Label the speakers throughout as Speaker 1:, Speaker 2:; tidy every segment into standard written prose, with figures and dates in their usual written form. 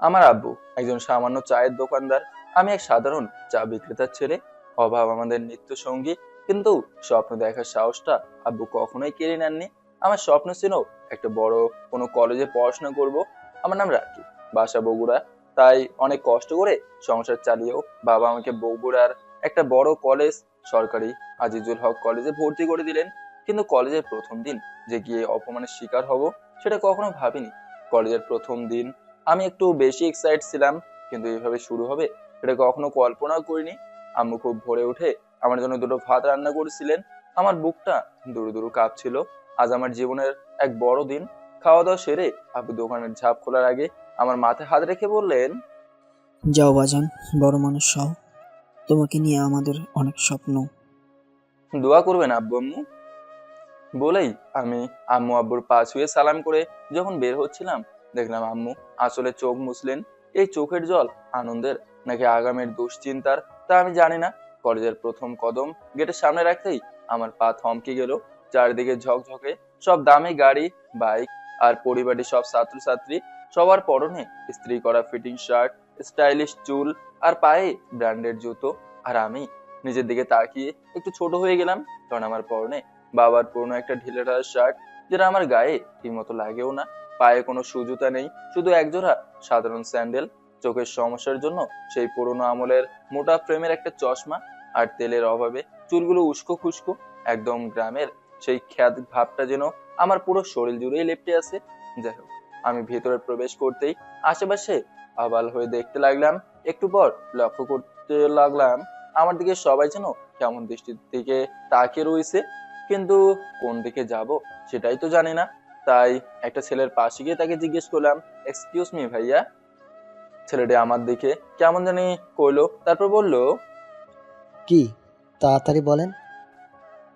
Speaker 1: আমার আব্বু একজন সামান্য চায়ের দোকানদার, আমি এক সাধারণ চা বিক্রেতার ছেলে। অভাব আমাদের নিত্য সঙ্গী, কিন্তু স্বপ্ন দেখার সাহসটা আব্বু কখনোই কেড়ে নেননি। আমার স্বপ্ন ছিল একটা বড় কোনো কলেজে পড়াশোনা করব। আমার নাম রাকিব, বাসা বগুড়া। তাই অনেক কষ্ট করে সংসার চালিয়েও বাবা আমাকে বগুড়ার একটা বড় কলেজ, সরকারি আজিজুল হক কলেজে ভর্তি করে দিলেন। কিন্তু কলেজের প্রথম দিন যে গিয়ে অপমানের শিকার হব, সেটা কখনো ভাবিনি। কলেজের প্রথম দিন আমি একটু বেশি এক্সাইট ছিলাম, কিন্তু এইভাবে শুরু হবে এটা কখনো কল্পনাও করিনি। আম্মু খুব ভোরে উঠে আমার জন্য দুটো ভাত রান্না করেছিলেন। আমার বুকটা দুরু দুরু কাঁপছিল। আজ আমার জীবনের এক বড় দিন। খাওয়া দাওয়া সেরে আব্বু দোকানের ঝাঁপ খোলার আগে আমার মাথায় হাত রেখে বললেন,
Speaker 2: যাও বাজান, বড় মানুষ হও। তোমাকে নিয়ে আমাদের অনেক স্বপ্ন।
Speaker 1: দোয়া করবেন আব্বু আম্মু। বলেই আমি আম্মু আব্বুর পা ছুঁয়ে সালাম করে যখন বের হচ্ছিলাম, দেখলাম আম্মু আসলে চোখ মুছলেন। এই চোখের জল আনন্দের নাকি আগামীর দুশ্চিন্তার তা আমি জানি না। কলেজের প্রথম কদম গেটের সামনে রাখতেই আমার পা থমকে গেল। চারিদিকে ঝকঝকে সব দামি গাড়ি, বাইক, আর পরিবারের সব ছাত্রছাত্রী। সবার পরনে ইস্ত্রি করা ফিটিং শার্ট, স্টাইলিশ চুল, আর পায়ে ব্র্যান্ডেড জুতো। আর আমি নিজের দিকে তাকিয়ে একটু ছোট হয়ে গেলাম, কারণ আমার পরনে বাবার পুরনো একটা ঢিলেঢালা শার্ট, যেটা আমার গায়ে ঠিক মতো লাগেও না। পায়ে কোনো সুজুতা নেই, শুধু একজোড়া সাধারণ স্যান্ডেল। চোখের সমস্যার জন্য সেই পুরোনো আমলের মোটা ফ্রেমের একটা চশমা, আর তেলের অভাবে চুলগুলো উস্কো খুস্কো। একদম গ্রামের সেই খ্যাত ভাবটা যেন আমার পুরো শরীর জুড়েই লেপ্টে আছে। যাই হোক, আমি ভেতরে প্রবেশ করতেই আশেপাশে আবাল হয়ে দেখতে লাগলাম। একটু পর লক্ষ্য করতে লাগলাম আমার দিকে সবাই যেন কেমন দৃষ্টির দিকে তাকিয়ে রয়েছে, কিন্তু কোন দিকে যাব সেটাই তো জানি না। তাই একটা ছেলের পাশে গিয়ে তাকে জিজ্ঞেস করলাম, এক্সকিউজ মি ভাইয়া। ছেলেটি আমার দিকে কেমন জানি কইলো, তারপর বলল,
Speaker 3: কি? তাড়াতাড়ি বলেন।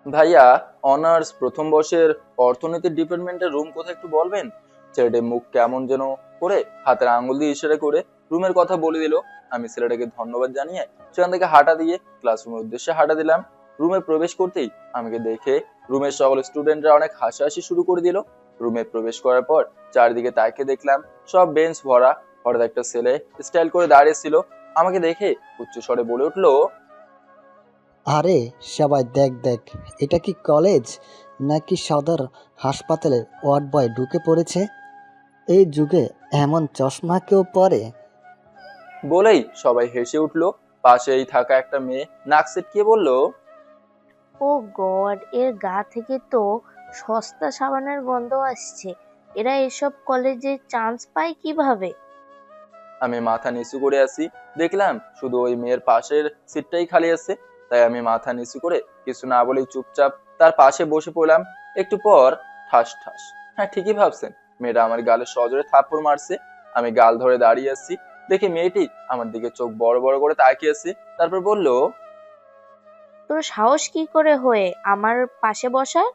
Speaker 1: ভাইয়া, অনার্স প্রথম বর্ষের অর্থনীতি ডিপার্টমেন্টের রুম কোথায় একটু বলবেন? ছেলেটি মুখ কেমন যেন করে হাতের আঙ্গুল দিয়ে ইশারা করে রুমের কথা বলে দিল। আমি ছেলেটাকে ধন্যবাদ জানিয়ে সেখান থেকে হাঁটা দিয়ে ক্লাসরুমের উদ্দেশ্যে হাঁটা দিলাম। রুমে প্রবেশ করতেই আমাকে দেখে রুমের সকল স্টুডেন্টরা অনেক হাসাহাসি শুরু করে দিল। রুমে প্রবেশ করার পর চারিদিকে তাকিয়ে দেখলাম সব বেঞ্চ ভরা। হঠাৎ একটা ছেলে স্টাইল করে দাঁড়িয়ে ছিল, আমাকে দেখে উচ্চ স্বরে বলে উঠলো,
Speaker 3: আরে সবাই দেখ দেখ, এটা কি কলেজ নাকি সদর হাসপাতালে ওয়ার্ড বয় ঢুকে পড়েছে? এই যুগে এমন চশমা কেউ পরে?
Speaker 1: বলেই সবাই হেসে উঠলো। পাশেই থাকা একটা মেয়ে নাক ছিটকিয়ে বলল,
Speaker 4: ও গড, এর গা থেকে তো সস্তা সাবানের গন্ধ আসছে। এরা এসব কলেজে চান্স পায় কিভাবে?
Speaker 1: আমি মাথা নিচু করে আছি। দেখলাম শুধু ওই মেয়ের পাশের সিটটাই খালি আছে। তাই আমি মাথা নিচু করে কিছু না বলেই চুপচাপ তার পাশে বসে পড়লাম। একটু পর ঠাস ঠাস, হ্যাঁ ঠিকই ভাবছেন, মেয়েটা আমার গালে সজোরে থাপ্পড় মারছে। আমি গাল ধরে দাঁড়িয়ে আছি, দেখি মেয়েটি আমার দিকে চোখ বড় বড় করে তাকিয়ে আছে। তারপর বলল,
Speaker 4: তোর সাহস কি করে হয়ে আমার পাশে বসার?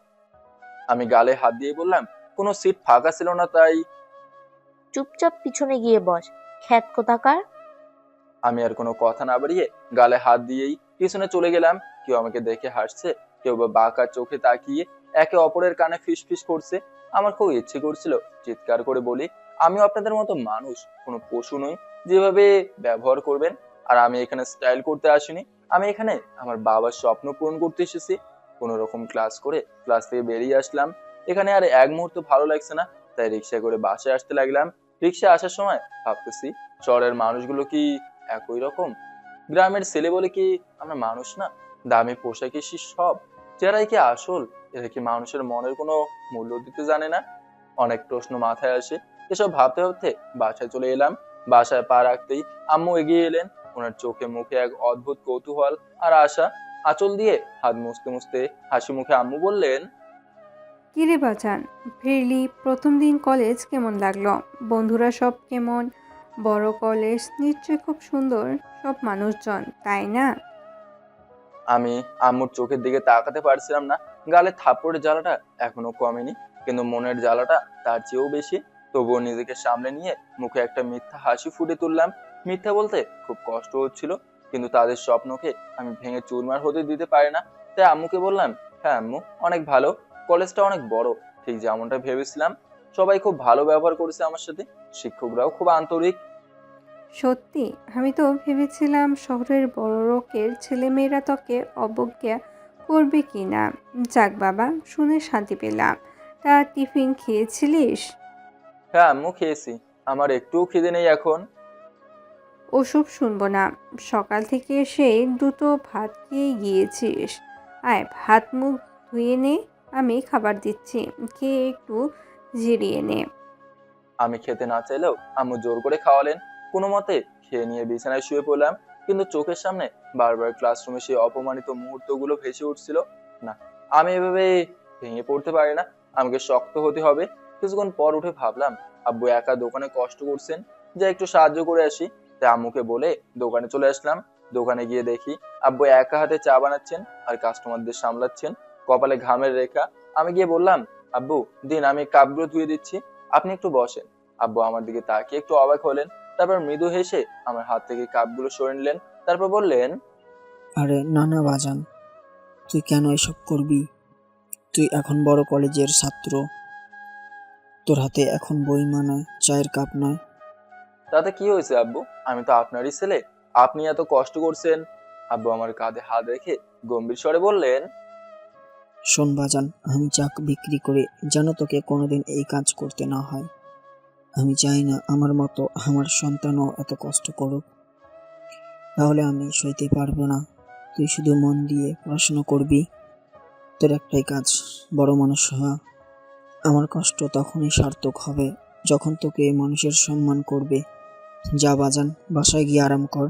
Speaker 1: আমি গালে হাত দিয়ে বললাম, কোনো সিট ফাঁকা ছিল না তাই।
Speaker 4: চুপচাপ পিছনে গিয়ে বস, খ্যাত কোথাকার।
Speaker 1: আমি আর কোনো কথা না বাড়িয়ে গালে হাত দিয়েই পিছনে চলে গেলাম। কেউ আমাকে দেখে হাসছে, কেউ বা বাঁকা চোখে তাকিয়ে একে অপরের কানে ফিস ফিস করছে। আমার খুব ইচ্ছে করছিল চিৎকার করে বলি, আমিও আপনাদের মতো মানুষ, কোনো পশু নই, যেভাবে ব্যবহার করবেন। আর আমি এখানে স্টাইল করতে আসিনি, আমি এখানে আমার বাবার স্বপ্ন পূরণ করতে এসেছি। কোনো রকম ক্লাস করে ক্লাস থেকে বেরিয়ে আসলাম। এখানে আর এক মুহূর্ত ভালো লাগছে না, তাই রিক্সা করে বাসায় আসতে লাগলাম। রিক্সা আসার সময় ভাবতেছি, শহরের মানুষগুলো কি একই রকম? গ্রামের ছেলে বলে কি আমরা মানুষ না? দামি পোশাক এসি সব, চেহারাই কি আসল? এরা কি মানুষের মনের কোনো মূল্য দিতে জানে না? অনেক প্রশ্ন মাথায় আসে। এসব ভাবতে ভাবতে বাসায় চলে এলাম। বাসায় পা রাখতেই আম্মু এগিয়ে এলেন। ওনার চোখে মুখে এক অদ্ভুত কৌতূহল আর আশা। আঁচল দিয়ে হাত মুছতে মুছতে হাসি মুখে আম্মু বললেন,
Speaker 5: কিরে বাজান, ফিরলি? প্রথম দিন কলেজ কেমন লাগলো? বন্ধুরা সব কেমন? বড় কলেজ নিশ্চয়ই খুব সুন্দর, সব মানুষজন, তাই না?
Speaker 1: আমি আম্মুর চোখের দিকে তাকাতে পারছিলাম না। গালে থাপ্পড়ের জ্বালাটা এখনো কমেনি, কিন্তু মনের জ্বালাটা তার চেয়েও বেশি। তবুও নিজেকে সামলে নিয়ে মুখে একটা মিথ্যা হাসি ফুটে তুললাম। মিথ্যা বলতে খুব কষ্ট হচ্ছিল, কিন্তু তাদের স্বপ্নকে আমি ভেঙে চুরমার হতে দিতে পারি না। তাই আম্মুকে বললাম, হ্যাঁ আম্মু, অনেক ভালো, কলেজটা অনেক বড়, ঠিক যেমনটা ভেবেছিলাম। সবাই খুব ভালো ব্যবহার করেছে আমার সাথে, শিক্ষকরাও খুব আন্তরিক।
Speaker 5: সত্যি? আমি তো ভেবেছিলাম শহরের বড় লোকের ছেলেমেয়েরা তোকে অবজ্ঞা করবে কি না। যাক বাবা, শুনে শান্তি পেলাম। তা টিফিন খেয়েছিলিস?
Speaker 1: হ্যাঁ আম্মু, খেয়েছি। আমার একটুও খিদে নেই এখন।
Speaker 5: ওসব শুনবো না। সকাল থেকে সেই দুটো ভাত খেয়ে গিয়েছিস। আয় ভাত মুখ ধুয়ে নে, আমি খাবার দিচ্ছি। খেয়ে একটু জিরিয়ে নে।
Speaker 1: আমি খেতে না চাইলেও আম্মু জোর করে খাওয়ালেন। কোনো মতে খেয়ে নিয়ে বিছানায় শুয়ে পড়লাম, কিন্তু চোখের সামনে বারবার ক্লাসরুমে সেই অপমানিত মুহূর্তগুলো ভেসে উঠছিল। না, আমি এভাবে ভেঙে পড়তে পারি না, আমাকে শক্ত হতে হবে। কিছুক্ষণ পর উঠে ভাবলাম আব্বু একা দোকানে কষ্ট করছেন, যা একটু সাহায্য করে আসি। তাই আম্মুকে বলে দোকানে চলে আসলাম। দোকানে গিয়ে দেখি আব্বু একা হাতে চা বানাচ্ছেন আর কাস্টমারদের সামলাচ্ছেন, কপালে ঘামের রেখা। আমি গিয়ে বললাম, আব্বু দিন, আমি কাপগুলো ধুয়ে দিচ্ছি, আপনি একটু বসেন। আব্বু আমার দিকে তাকিয়ে একটু অবাক হলেন, তারপর মৃদু হেসে আমার হাত থেকে কাপগুলো সরে নিলেন। তারপর বললেন,
Speaker 2: আরে না না বাজান, তুই কেন এসব করবি? তুই এখন বড় কলেজের ছাত্র, তোর হাতে এখন বই নয়, চায়ের কাপ নয়।
Speaker 1: তাতে কি হয়েছে আব্বু, আমি তো আপনারই ছেলে, আপনি এত কষ্ট করছেন। আব্বু আমার কাঁধে হাত রেখে গম্ভীর স্বরে বললেন,
Speaker 2: শোন বাজান, আমি চা বিক্রি করে যেন তোকে কোনোদিন এই কাজ করতে না হয়। আমি চাই না আমার মতো আমার সন্তানও এত কষ্ট করুক, তাহলে আমি সইতে পারবো না। তুই শুধু মন দিয়ে পড়াশোনা করবি, তোর একটাই কাজ, বড় মানুষ হওয়া। আমার কষ্ট তখনই সার্থক হবে যখন তোকে মানুষের সম্মান করবে। যা বাজান, বাসায় গিয়ে আরাম কর।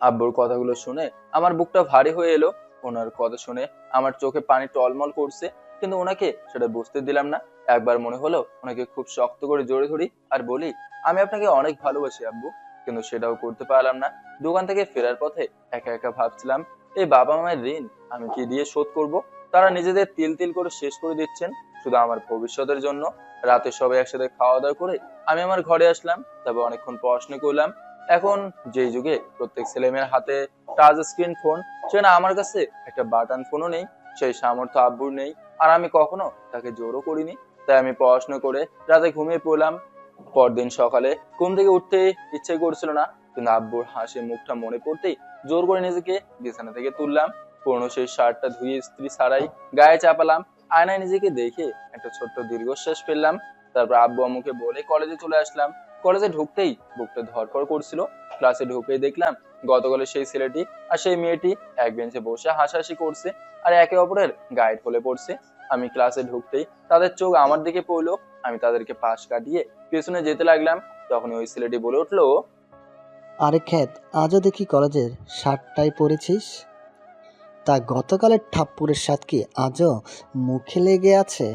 Speaker 1: আব্বুর কথাগুলো শুনে আমার বুকটা ভারী হয়ে এলো। ওনার কথা শুনে আমার চোখে পানি টলমল করছে, কিন্তু ওনাকে সেটা বুঝতে দিলাম না। একবার মনে হলো ওনাকে খুব শক্ত করে জড়ে ধরি আর বলি, আমি আপনাকে অনেক ভালোবাসি আব্বু। কিন্তু সেটাও করতে পারলাম না। দোকান থেকে ফেরার পথে একা একা ভাবছিলাম, এই বাবা মায়ের ঋণ আমি কি দিয়ে শোধ করব? তারা নিজেদের তিল তিল করে শেষ করে দিচ্ছেন শুধু আমার ভবিষ্যতের জন্য। রাতে সবাই একসাথে খাওয়া দাওয়া করে আমি আমার ঘরে আসলাম, তারপর অনেকক্ষণ পড়াশোনা করলাম। এখন যেই যুগে প্রত্যেক ছেলে মেয়ের হাতে টাচ স্ক্রিন ফোন, সেখানে আমার কাছে একটা বাটন ফোনও নেই, সেই সামর্থ্য আব্বুর নেই। আর আমি কখনো তাকে জোরও করিনি। তাই আমি পড়াশোনা করে রাতে ঘুমিয়ে পড়লাম। পরদিন সকালে ঘুম থেকে উঠতে ইচ্ছে করছিল না, কিন্তু আব্বুর হাসি মুখটা মনে পড়তেই জোর করে নিজেকে বিছানা থেকে তুললাম। পুরনো সেই শার্টটা ধুয়ে ইস্ত্রি ছাড়াই গায়ে চাপালাম। আয়নায় নিজেকে দেখে একটা ছোট্ট দীর্ঘশ্বাস ফেললাম। তারপর আব্বু আম্মুকে বলে কলেজে চলে আসলাম। কলেজে ঢুকতেই বুকটা ধড়ফড় করছিল। ক্লাসে ঢুকেই দেখলাম গতকালের সেই ছেলেটি আর সেই মেয়েটি এক বেঞ্চে বসে হাসাহাসি করছে আর একে অপরের গায়ে ঢলে পড়ছে। আমি ক্লাসে ঢুকতেই তাদের চোখ আমার দিকে পড়লো। আমি তাদেরকে পাশ কাটিয়ে পেছনে যেতে লাগলাম। তখন ওই ছেলেটি বলে উঠলো,
Speaker 3: আরে খ্যাত, আজও দেখি কলেজের শার্টটাই পরেছিস। তা গতকালের ঠাপ্পুরের স্বাদ কি আজও মুখে লেগে আছে?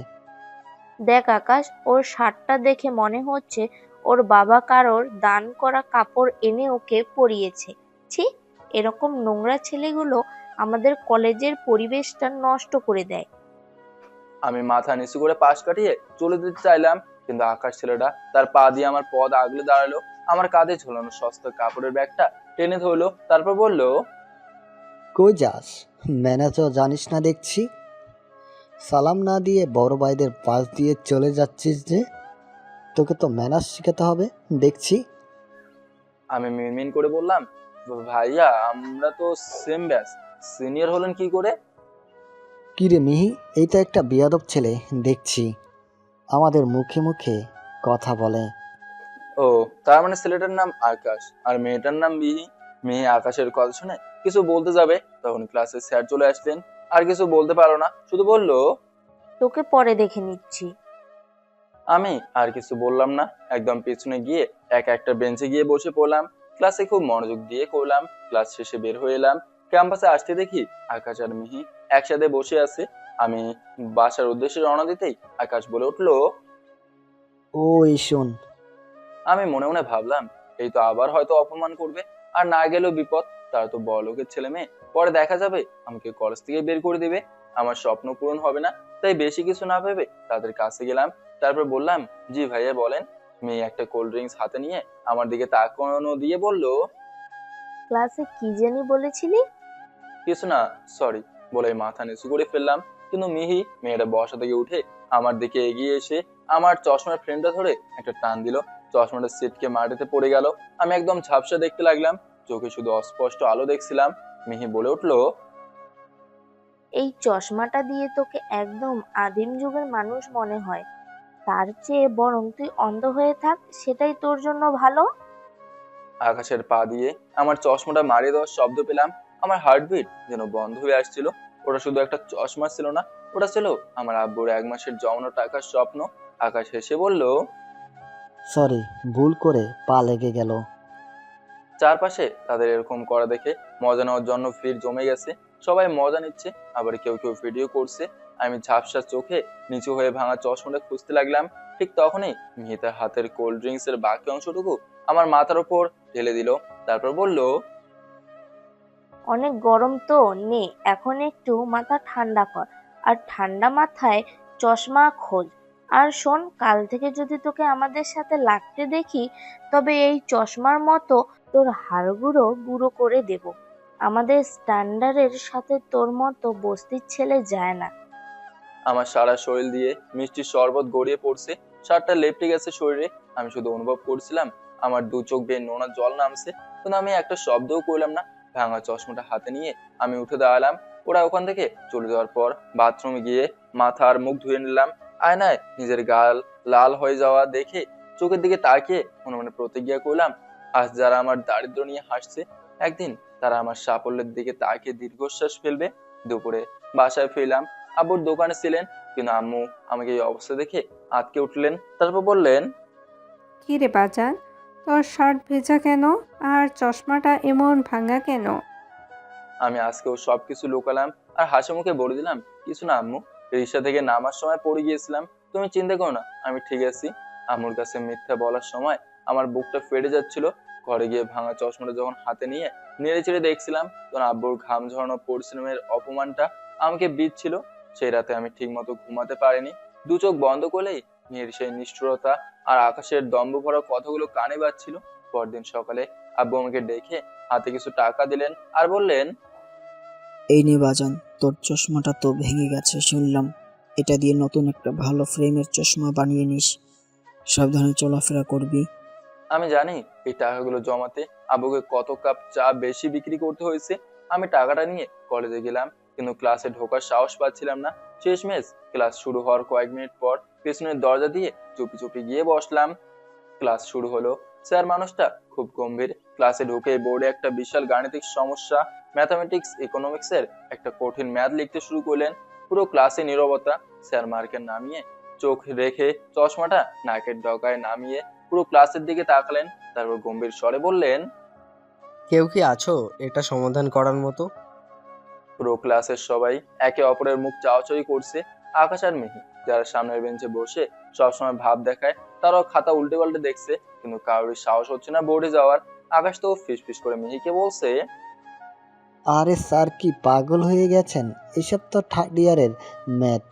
Speaker 4: দেখ আকাশ, ওর শার্টটা দেখে মনে হচ্ছে ওর বাবা কারোর দান করা কাপড় এনে ওকে পরিয়েছে। ছি, এরকম নোংরা ছেলেগুলো আমাদের কলেজের পরিবেশটা নষ্ট করে দেয়।
Speaker 1: আমি মাথা নিচু করে পাশ কাটিয়ে চলে যেতে চাইলাম, কিন্তু আকাশ ছেলেটা তার পা দিয়ে আমার পদ আগলে দাঁড়ালো। আমার কাঁধে ঝোলানো সস্তা কাপড়ের ব্যাগটা টেনে ধরলো, তারপর বলল,
Speaker 3: কই যাস? ম্যানেজার জানিস না দেখছি। সালাম না দিয়ে বড় ভাইদের পাশ দিয়ে চলে যাচ্ছিস যে? তোকে তো ম্যানার্স শিখাতে হবে দেখছি।
Speaker 1: আমি মিনমিন করে বললাম, ভাইয়া আমরা তো সেম ব্যাচ, সিনিয়র হলেন কি করে?
Speaker 3: কিরে মিহি, এই তো একটা বেয়াদব ছেলে দেখছি, আমাদের মুখে মুখে কথা বলে।
Speaker 1: ও, তার মানে ছেলেটার নাম আকাশ আর মেয়েটার নাম মিহি। মেয়ে আকাশের কথা শুনে কিছু বলতে যাবে, তখন ক্লাসে স্যার চলে আসলেন। আর কিছু বলতে পারো না, শুধু বললো,
Speaker 4: তোকে পরে দেখে নিচ্ছি।
Speaker 1: আমি আর কিছু বললাম না, একদম পেছনে গিয়ে এক একটা বেঞ্চে গিয়ে বসে পড়লাম। ক্লাসে খুব মনোযোগ দিয়ে করলাম। ক্লাস শেষে বের হয়ে এলাম। ক্যাম্পাসে আসতে দেখি আকাশ আর মিহি একসাথে বসে আছে। আমি বাসার উদ্দেশ্যে রওনা দিতেই আকাশ বলে উঠলো,
Speaker 3: ওই শোন,
Speaker 1: আমি মনে মনে ভাবলাম এই তো আবার হয়তো অপমান করবে, আর না গেলেও বিপদ, তারা তো বড়লোকের ছেলে মেয়ে, পরে দেখা যাবে আমাকে কলেজ থেকে বের করে দিবে, আমার স্বপ্ন পূরণ হবে না। তাই বেশি কিছু না ভেবে তাদের কাছে গেলাম। তারপর বললাম, জি ভাইয়া বলেন। মেয়ে একটা কোল্ড ড্রিঙ্কস হাতে নিয়ে আমার দিকে তাকানো দিয়ে বলল,
Speaker 4: ক্লাসে কি জানি বলেছিলি?
Speaker 1: কিছু না, সরি বলে মাথা নিচু করে ফেললাম। কিন্তু মিহি মেয়েটা বসা থেকে উঠে আমার দিকে এগিয়ে এসে আমার চশমার ফ্রেমটা ধরে একটা টান দিল। চশমাটা সিটকে মাটিতে পড়ে গেল। আমি একদম ঝাপসা দেখতে লাগলাম, চোখে শুধু অস্পষ্ট আলো দেখছিলাম। মিহি বলে উঠলো,
Speaker 4: এই চশমাটা দিয়ে তোকে একদম আদিম যুগের মানুষ মনে হয়। তার চেয়ে বরং তুই অন্ধ হয়ে থাক, সেটাই তোর জন্য ভালো।
Speaker 1: আকাশের পা দিয়ে আমার চশমাটা মারিয়ে দেওয়ার শব্দ পেলাম। আমার হার্টবিট যেন বন্ধ হয়ে আসছিল। ওটা শুধু একটা চশমা ছিল না, ওটা ছিল আমার আব্বুর 1 মাসের জমানো টাকার স্বপ্ন। আকাশ হেসে বলল,
Speaker 3: সরি, ভুল করে পা লেগে গেল।
Speaker 1: চারপাশে তাদের এরকম করা দেখে মজা নেওয়ার জন্য ভিড় জমে গেছে। সবাই মজা নিচ্ছে, আবার কেউ কেউ ভিডিও করছে। আমি ঝাপসা চোখে নিচু হয়ে ভাঙা চশমাটা খুঁজতে লাগলাম। ঠিক তখনই মিহিতার হাতের কোল্ড ড্রিঙ্কস এর বাকি অংশটুকু আমার মাথার উপর ঢেলে দিল। তারপর বলল,
Speaker 4: অনেক গরম তো, নে এখন একটু মাথা ঠান্ডা কর, আর ঠান্ডা মাথায় চশমা খোঁজ। আর শোন, কাল থেকে যদি তোকে আমাদের সাথে লাগতে দেখি, তবে এই চশমার মতো তোর হাড়গুলো গুঁড়ো করে দেব। আমাদের স্ট্যান্ডার্ডের সাথে তোর মতো বস্তির ছেলে যায় না।
Speaker 1: আমার সারা শরীর দিয়ে মিষ্টি শরবত গড়িয়ে পড়ছে, শার্টটা লেপটে গেছে শরীরে। আমি শুধু অনুভব করছিলাম আমার 2 চোখ বেয়ে নোনা জল নামছে, কিন্তু আমি একটা শব্দও করলাম না। ভাঙা চশমাটা হাতে নিয়ে আমি উঠে দাঁড়ালাম। ওরা ওখান থেকে চলে যাওয়ার পর বাথরুমে গিয়ে মাথা আর মুখ ধুয়ে নিলাম। আয়নায় নিজের গাল লাল হয়ে যাওয়া দেখে চোখের দিকে তাকিয়ে মনে মনে প্রতিজ্ঞা করলাম, আজ যারা আমার দারিদ্র নিয়ে হাসছে, একদিন তারা আমার সাফল্যের দিকে তাকিয়ে দীর্ঘশ্বাস ফেলবে। দুপুরে বাসায় ফিরলাম। আব্বুর দোকানে ছিলেন, কিন্তু আম্মু আমাকে এই অবস্থা দেখে আঁতকে উঠলেন। তারপর বললেন,
Speaker 5: কি রে বাজান, তোর শার্ট ভেজা কেন? আর চশমাটা এমন ভাঙা কেন?
Speaker 1: আমি আজকেও সবকিছু লুকালাম আর হাসি মুখে বলে দিলাম, কিছু না আম্মু, রিক্সা থেকে নামার সময় পড়ে গিয়েছিলাম, তুমি চিন্তা করো না, আমি ঠিক আছি। আম্মুর কাছে মিথ্যা বলার সময় আমার বুকটা ফেটে যাচ্ছিল। ঘরে গিয়ে ভাঙা চশমাটা যখন হাতে নিয়ে নেড়ে চেড়ে দেখছিলাম, তখন আব্বুর ঘাম ঝরানো পরিশ্রমের অপমানটা আমাকে বিঁধছিল। সেই রাতে আমি ঠিক মতো ঘুমাতে পারিনি। 2 চোখ বন্ধ করলেই মেয়ের সেই নিষ্ঠুরতা আর আকাশের দম্ভ ভরা কথাগুলো কানে বাজছিল। পরদিন সকালে আব্বু আমাকে ডেকে হাতে কিছু টাকা দিলেন আর বললেন,
Speaker 2: এই নে বাজান, তোর চশমাটা তো ভেঙে গেছে শুনলাম। এটা দিয়ে নতুন একটা ভালো ফ্রেমের চশমা বানিয়ে নিস। সাবধানে চলাফেরা করবি।
Speaker 1: আমি জানি এই টাকাগুলো জমাতে আব্বুকে কত কাপ চা বেশি বিক্রি করতে হয়েছে। আমি টাকাটা নিয়ে কলেজে গেলাম, কিন্তু ক্লাসে ঢোকার সাহস পাচ্ছিলাম না। শেষমেশ ক্লাস শুরু হওয়ার কয়েক মিনিট পর পেছনের দরজা দিয়ে চুপি চুপি গিয়ে বসলাম। ক্লাস শুরু হলো। স্যার মানুষটা খুব গম্ভীর। ক্লাসে ঢুকে বোর্ডে একটা বিশাল গাণিতিক সমস্যা, ম্যাথামেটিক্স ইকোনমিক্স এর একটা কঠিন ম্যাথ লিখতে শুরু করলেন। পুরো ক্লাসে নীরবতা। স্যার মার্কের নামিয়ে চোখ রেখে চশমাটা নাকের ডগায় নামিয়ে পুরো ক্লাসের দিকে তাকালেন। তারপর গম্ভীর স্বরে বললেন,
Speaker 6: কেউ কি আছো এটা সমাধান করার মতো?
Speaker 1: পুরো ক্লাসের সবাই একে অপরের মুখ চাওয়াচাওয়ি করছে। আকাশ আর মিহি, যারা সামনের বেঞ্চে বসে সবসময় ভাব দেখায়, তারাও খাতা উল্টে পাল্টে দেখছে, কিন্তু কারোর সাহস হচ্ছে না বোর্ডে যাওয়ার। আকাশ তো ফিস ফিস করে মিহিকে বলছে,
Speaker 3: আরে স্যার, কি পাগল হয়ে গেছেন? এসব তো থার্ড ইয়ারের ম্যাথ।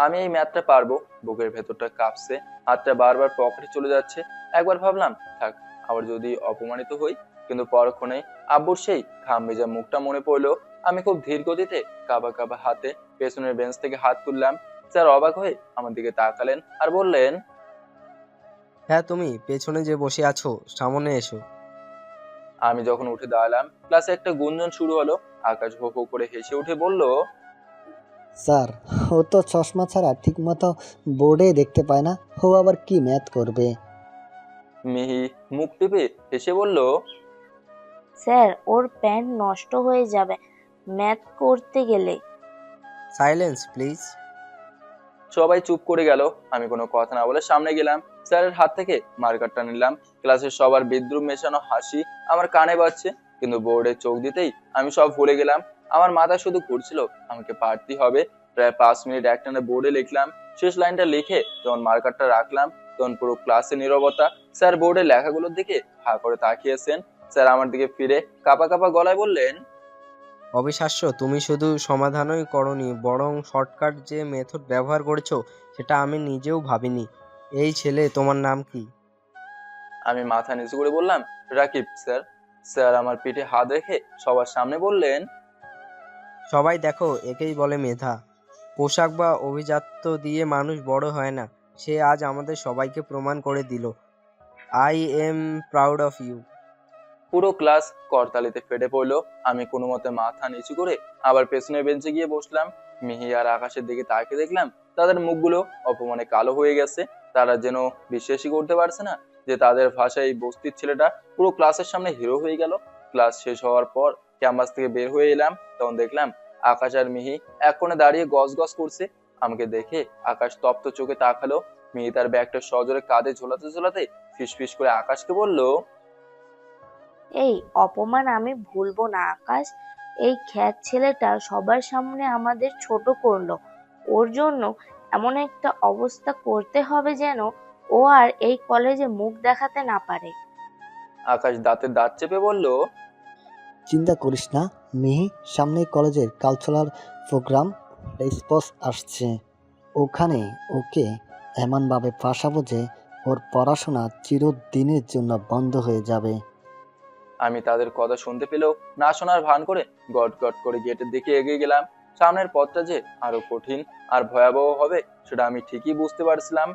Speaker 1: আমি এই ম্যাথটা পারবো। বুকের ভেতরটা কাঁপছে, হাতটা বারবার পকেটে চলে যাচ্ছে। একবার ভাবলাম, থাক, আবার যদি অপমানিত হই, কিন্তু পরক্ষণে আব্বুর সেই ঘাম ভেজা মুখটা মনে পড়লো। আমি খুব ধীর গতিতে কাবা কাবা হাতে পেছনের বেঞ্চ থেকে হাত তুললাম। স্যার অবাক হয়ে আমার দিকে তাকালেন আর বললেন,
Speaker 6: হ্যাঁ, তুমি পেছনে যে বসে আছো সামনে এসো।
Speaker 1: আমি যখন উঠে দাঁড়ালাম, ক্লাসে একটা গুঞ্জন শুরু হলো। আকাশ হো হো করে হেসে উঠে বলল,
Speaker 3: স্যার, ও তো চশমা ছাড়া ঠিকমতো বোর্ডে দেখতে পায় না, ও আবার কি ম্যাথ করবে?
Speaker 1: মিহি মুখ টিপে হেসে বলল,
Speaker 4: স্যার, ওর প্যান্ট নষ্ট হয়ে যাবে ম্যাথ করতে গেলে।
Speaker 6: Silence please.
Speaker 1: সবাই চুপ করে গেল। আমি কোনো কথা না বলে সামনে গেলাম। স্যারের হাত থেকে মার্কারটা নিলাম। ক্লাসের সবার বিদ্রুপ মেশানো হাসি আমার কানে বাজছে, কিন্তু বোর্ডে চোখ দিতেই আমি সব ভুলে গেলাম। আমার মাথা শুধু ঘুরছিল, আমাকে পারতেই হবে। প্রায় 5 মিনিট একটানে বোর্ডে লিখলাম। শেষ লাইনটা লিখে যখন মার্কারটা রাখলাম, তখন পুরো ক্লাসে নীরবতা। স্যার বোর্ডে লেখাগুলোর দিকে হা করে তাকিয়েছেন। স্যার আমার দিকে ফিরে কাঁপা কাঁপা গলায় বললেন,
Speaker 6: অবিশ্বাস্য, তুমি শুধু সমাধানই করনি, বরং শর্টকাট যে মেথড ব্যবহার করেছো সেটা আমি নিজেও ভাবিনি। এই ছেলে, তোমার নাম কি?
Speaker 1: আমি মাথা নিচু করে বললাম, রাকিব স্যার। স্যার আমার পিঠে হাত রেখে সবার সামনে বললেন,
Speaker 6: সবাই দেখো, একেই বলে মেধা। পোশাক বা অভিজাত্য দিয়ে মানুষ বড় হয় না। সে আজ আমাদের সবাইকে প্রমাণ করে দিল। I am proud of you.
Speaker 1: পুরো ক্লাস করতালিতে ফেটে পড়লো। আমি কোনো মতে মাথা নিচু করে আবার পেছনের বেঞ্চে গিয়ে বসলাম। মিহি আর আকাশের দিকে তাকিয়ে দেখলাম তাদের মুখগুলো অপমানে কালো হয়ে গেছে। তারা যেন বিশ্বাসই করতে পারছে না যে তাদের ভাষায় এই বস্তির ছেলেটা পুরো ক্লাসের সামনে হিরো হয়ে গেল। ক্লাস শেষ হওয়ার পর ক্যাম্পাস থেকে বের হয়ে এলাম, তখন দেখলাম আকাশ আর মিহি এক কোণে দাঁড়িয়ে গজ গজ করছে। আমাকে দেখে আকাশ তপ্ত চোখে তাকালো। মিহি তার ব্যাগটা সজোরে কাঁধে ঝোলাতে ঝোলাতে ফিসফিস করে আকাশকে বলল,
Speaker 4: এই অপমান আমি ভুলবো না আকাশ। এই খ্যাত ছেলেটা সবার সামনে আমাদের ছোট করলো। ওর জন্য এমন একটা অবস্থা করতে হবে যেন ও আর এই কলেজে মুখ দেখাতে না পারে।
Speaker 1: আকাশ দাঁতে দাঁত চেপে বলল,
Speaker 3: চিন্তা করিস না মিহি, সামনেই কলেজের কালচারাল প্রোগ্রাম স্পোর্টস আসছে। ওখানে ওকে এমনভাবে ফাঁসাবো যে ওর পড়াশোনা চিরদিনের জন্য বন্ধ হয়ে যাবে।
Speaker 1: আমি তাদের কথা শুনতে পেলেও না শোনার ভান করে গট গট করে গেটের দিকে এগিয়ে গেলাম। সামনের পথটা যে আরো কঠিন আর ভয়াবহ হবে সেটা আমি ঠিকই বুঝতে পারছিলাম।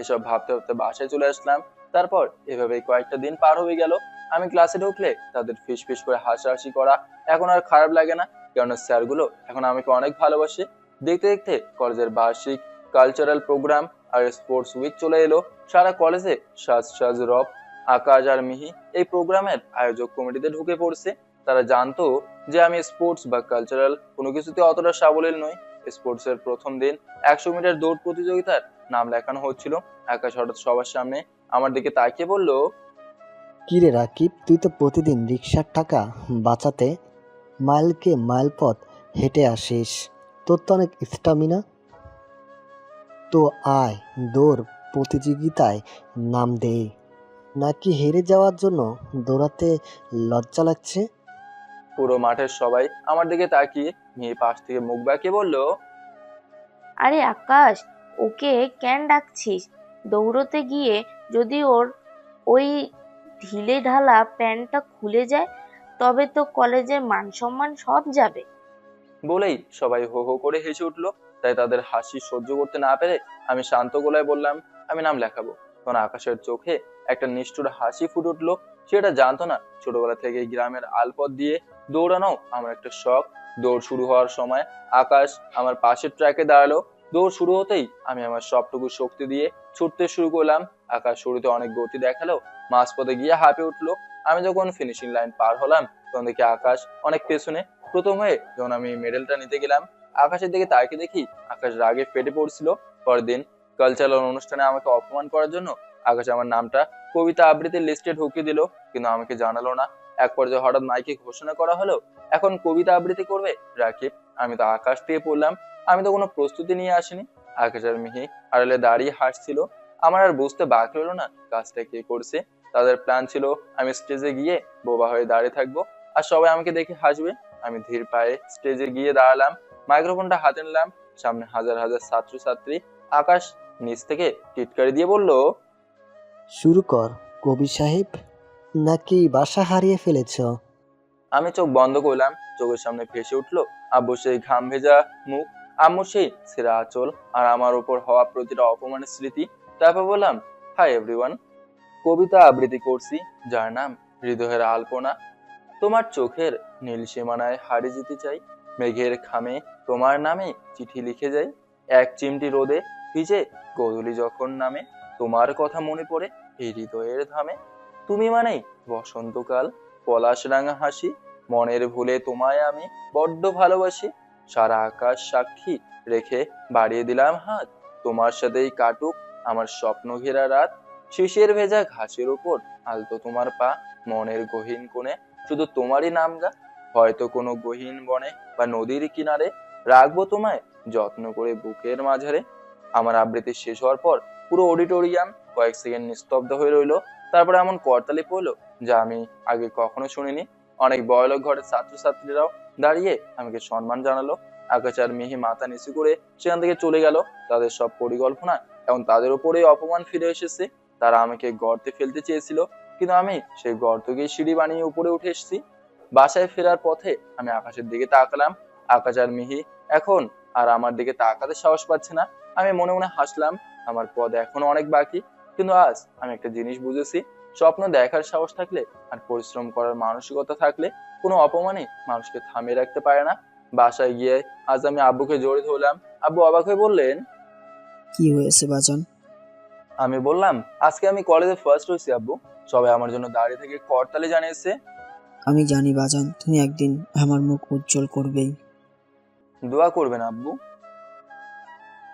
Speaker 1: এসব ভাবতে ভাবতে বাসায় চলে আসলাম। তারপর এভাবেই কয়েকটা দিন পার হয়ে গেল। আমি ক্লাসে ঢুকলে তাদের ফিস ফিস করে হাসাহাসি করা এখন আর খারাপ লাগে না, কেননা স্যারগুলো এখন আমাকে অনেক ভালোবাসে। দেখতে দেখতে কলেজের বার্ষিক কালচারাল প্রোগ্রাম আর স্পোর্টস উইক চলে এলো। সারা কলেজে সাজ সাজ রব। আকাশ আর মিহি এই প্রোগ্রামের আয়োজক কমিটিতে ঢুকে পড়ছে। তারা জানতো যে আমি স্পোর্টস বা কালচারাল কোনো কিছুতে অতটা সাবলীল নই। স্পোর্টস এর প্রথম দিন 100 মিটার দৌড় প্রতিযোগিতার নাম লেখানো হচ্ছিল। আকাশ হঠাৎ সবার সামনে আমার দিকে তাকিয়ে বলল,
Speaker 3: কিরে রাকিব, তুই তো প্রতিদিন রিক্সার টাকা বাঁচাতে মাইলকে মাইল পথ হেঁটে আসিস, তোর তো অনেক স্টামিনা। তো আয় দৌড় প্রতিযোগিতায় নাম দে। নাকি হেরে যাওয়ার জন্য দৌড়াতে লজ্জা লাগছে?
Speaker 1: পুরো মাঠের সবাই আমার দিকে তাকিয়ে মিহি পাশ থেকে মুখ বাঁকিয়ে বলল,
Speaker 4: আরে আকাশ, ওকে কেন ডাকছিস? দৌড়তে গিয়ে যদি ওর ওই ঢিলে ঢালা প্যান্টটা খুলে যায় তবে তো কলেজের মান সম্মান সব যাবে।
Speaker 1: বলেই সবাই হো হো করে হেসে উঠলো। তাই তাদের হাসি সহ্য করতে না পেরে আমি শান্ত গলায় বললাম, আমি নাম লেখাবো। তখন আকাশের চোখে একটা নিষ্ঠুর হাসি ফুটে উঠলো। সেটা জানতো না ছোটবেলা থেকে গ্রামের আলপথ দিয়ে দৌড়ানো আমার একটা শখ। দৌড় শুরু হওয়ার সময় আকাশ আমার পাশের ট্র্যাকে দাঁড়ালো। দৌড় শুরু হতেই আমি আমার সবটুকু শক্তি দিয়ে ছুটতে শুরু করলাম। আকাশ শুরুতে অনেক গতি দেখালো, মাঝপথে গিয়ে হাঁপে উঠলো। আমি যখন ফিনিশিং লাইন পার হলাম তখন দেখি আকাশ অনেক পেছনে। প্রথম হয়ে যখন আমি মেডেলটা নিতে গেলাম আকাশের দিকে তাকিয়ে দেখি আকাশ রাগে ফেটে পড়ছিল। পরের দিন কালচারাল অনুষ্ঠানে আমাকে অপমান করার জন্য আকাশ আমার নামটা কবিতা আবৃত্তির লিস্টে ঢুকিয়ে দিল, কিন্তু আমাকে জানালো না। এক পর্যায়ে হঠাৎ মাইকে ঘোষণা করা হলো এখন কবিতা আবৃত্তি করবে রাকিব। আমি তো আকাশ পেয়ে পড়লাম। আমি তো কোনো প্রস্তুতি নিয়ে আসিনি। আকাশ আর মিহি আড়ালে দাঁড়িয়ে হাসছিল। আমার আর বুঝতে বাকি হলো না কাজটা কে করছে। তাদের প্ল্যান ছিল আমি স্টেজে গিয়ে বোবা হয়ে দাঁড়িয়ে থাকবো আর সবাই আমাকে দেখে হাসবে। আমি ধীর পায়ে স্টেজে গিয়ে দাঁড়ালাম, মাইক্রোফোনটা হাতে নিলাম। সামনে হাজার হাজার ছাত্রছাত্রী। আকাশ নিচ থেকে টিটকারি দিয়ে বলল,
Speaker 3: শুরু কর কবি সাহেব, নাকি বাসা হারিয়ে ফেলেছ?
Speaker 1: আমি চোখ বন্ধ করলাম। চোখের সামনে ভেসে উঠলো আব্বু সেই ঘাম ভেজা মুখ, আম্মু সেই ছেঁড়া আঁচল আর আমার উপর হওয়া প্রতিটা অপমানের স্মৃতি। তারপর বললাম, হাই এভরিওয়ান, কবিতা আবৃত্তি করছি যার নাম হৃদয়ের আলপনা। তোমার চোখের নীল সীমানায় হারিয়ে যেতে চাই, মেঘের খামে তোমার নামে চিঠি লিখে যাই। এক চিমটি রোদে ভিজে গোধূলি যখন নামে তোমার কথা মনে পড়ে এই হৃদয়ের ধামে। তুমি মানেই বসন্তকাল, পলাশ রাঙা হাসি, মনের ভুলে তোমায় আমি বড্ড ভালোবাসি। সারা আকাশ সাক্ষী রেখে বাড়িয়ে দিলাম হাত, তোমার সাথেই কাটুক আমার স্বপ্ন ঘেরা রাত। শিশির ভেজা ঘাসের উপর আলতো তোমার পা, মনের গহীন কোণে শুধু তোমারই নাম গা। হয়তো কোনো গহীন বনে বা নদীর কিনারে রাখবো তোমায় যত্ন করে বুকের মাঝারে। আমার আবৃত্তি শেষ হওয়ার পর পুরো অডিটোরিয়াম কয়েক সেকেন্ড নিস্তব্ধ হয়ে রইলো। তারপরে এমন করতালি পড়লো যা আমি আগে কখনো শুনিনি। অনেক বড়লোক ঘরের ছাত্রছাত্রীরাও দাঁড়িয়ে আমাকে সম্মান জানালো। আকাশ আর মিহি মাথা নিচু করে সেখান থেকে চলে গেল। তাদের সব পরিকল্পনা এখন তাদের উপরেই অপমান ফিরে এসেছে। তারা আমাকে গর্তে ফেলতে চেয়েছিল, কিন্তু আমি সেই গর্তকে সিঁড়ি বানিয়ে উপরে উঠে এসেছি। বাসায় ফেরার পথে আমি আকাশের দিকে তাকালাম। আকাশ আর মিহি এখন আর আমার দিকে তাকাতে সাহস পাচ্ছে না। আমি মনে মনে হাসলাম। আমার পথ এখনো অনেক বাকি, কিন্তু আজ আমি একটা জিনিস বুঝেছি, স্বপ্ন দেখার সাহস থাকলে আর পরিশ্রম করার মানসিকতা থাকলে কোনো অপমানই মানুষকে থামিয়ে রাখতে পারে না। বাসায় গিয়ে আজ আমি আব্বুকে জড়িয়ে ধরলাম। আব্বু অবাক হয়ে বললেন।
Speaker 2: কি হয়েছে বাজান?
Speaker 1: আমি বললাম, আজকে আমি কলেজে ফার্স্ট হয়েছি আব্বু। সবাই আমার জন্য দাঁড়িয়ে থেকে করতালি জানিয়েছে।
Speaker 2: আমি জানি বাজান, তুমি একদিন আমার মুখ উজ্জ্বল করবেই।
Speaker 1: দোয়া করবেন আব্বু।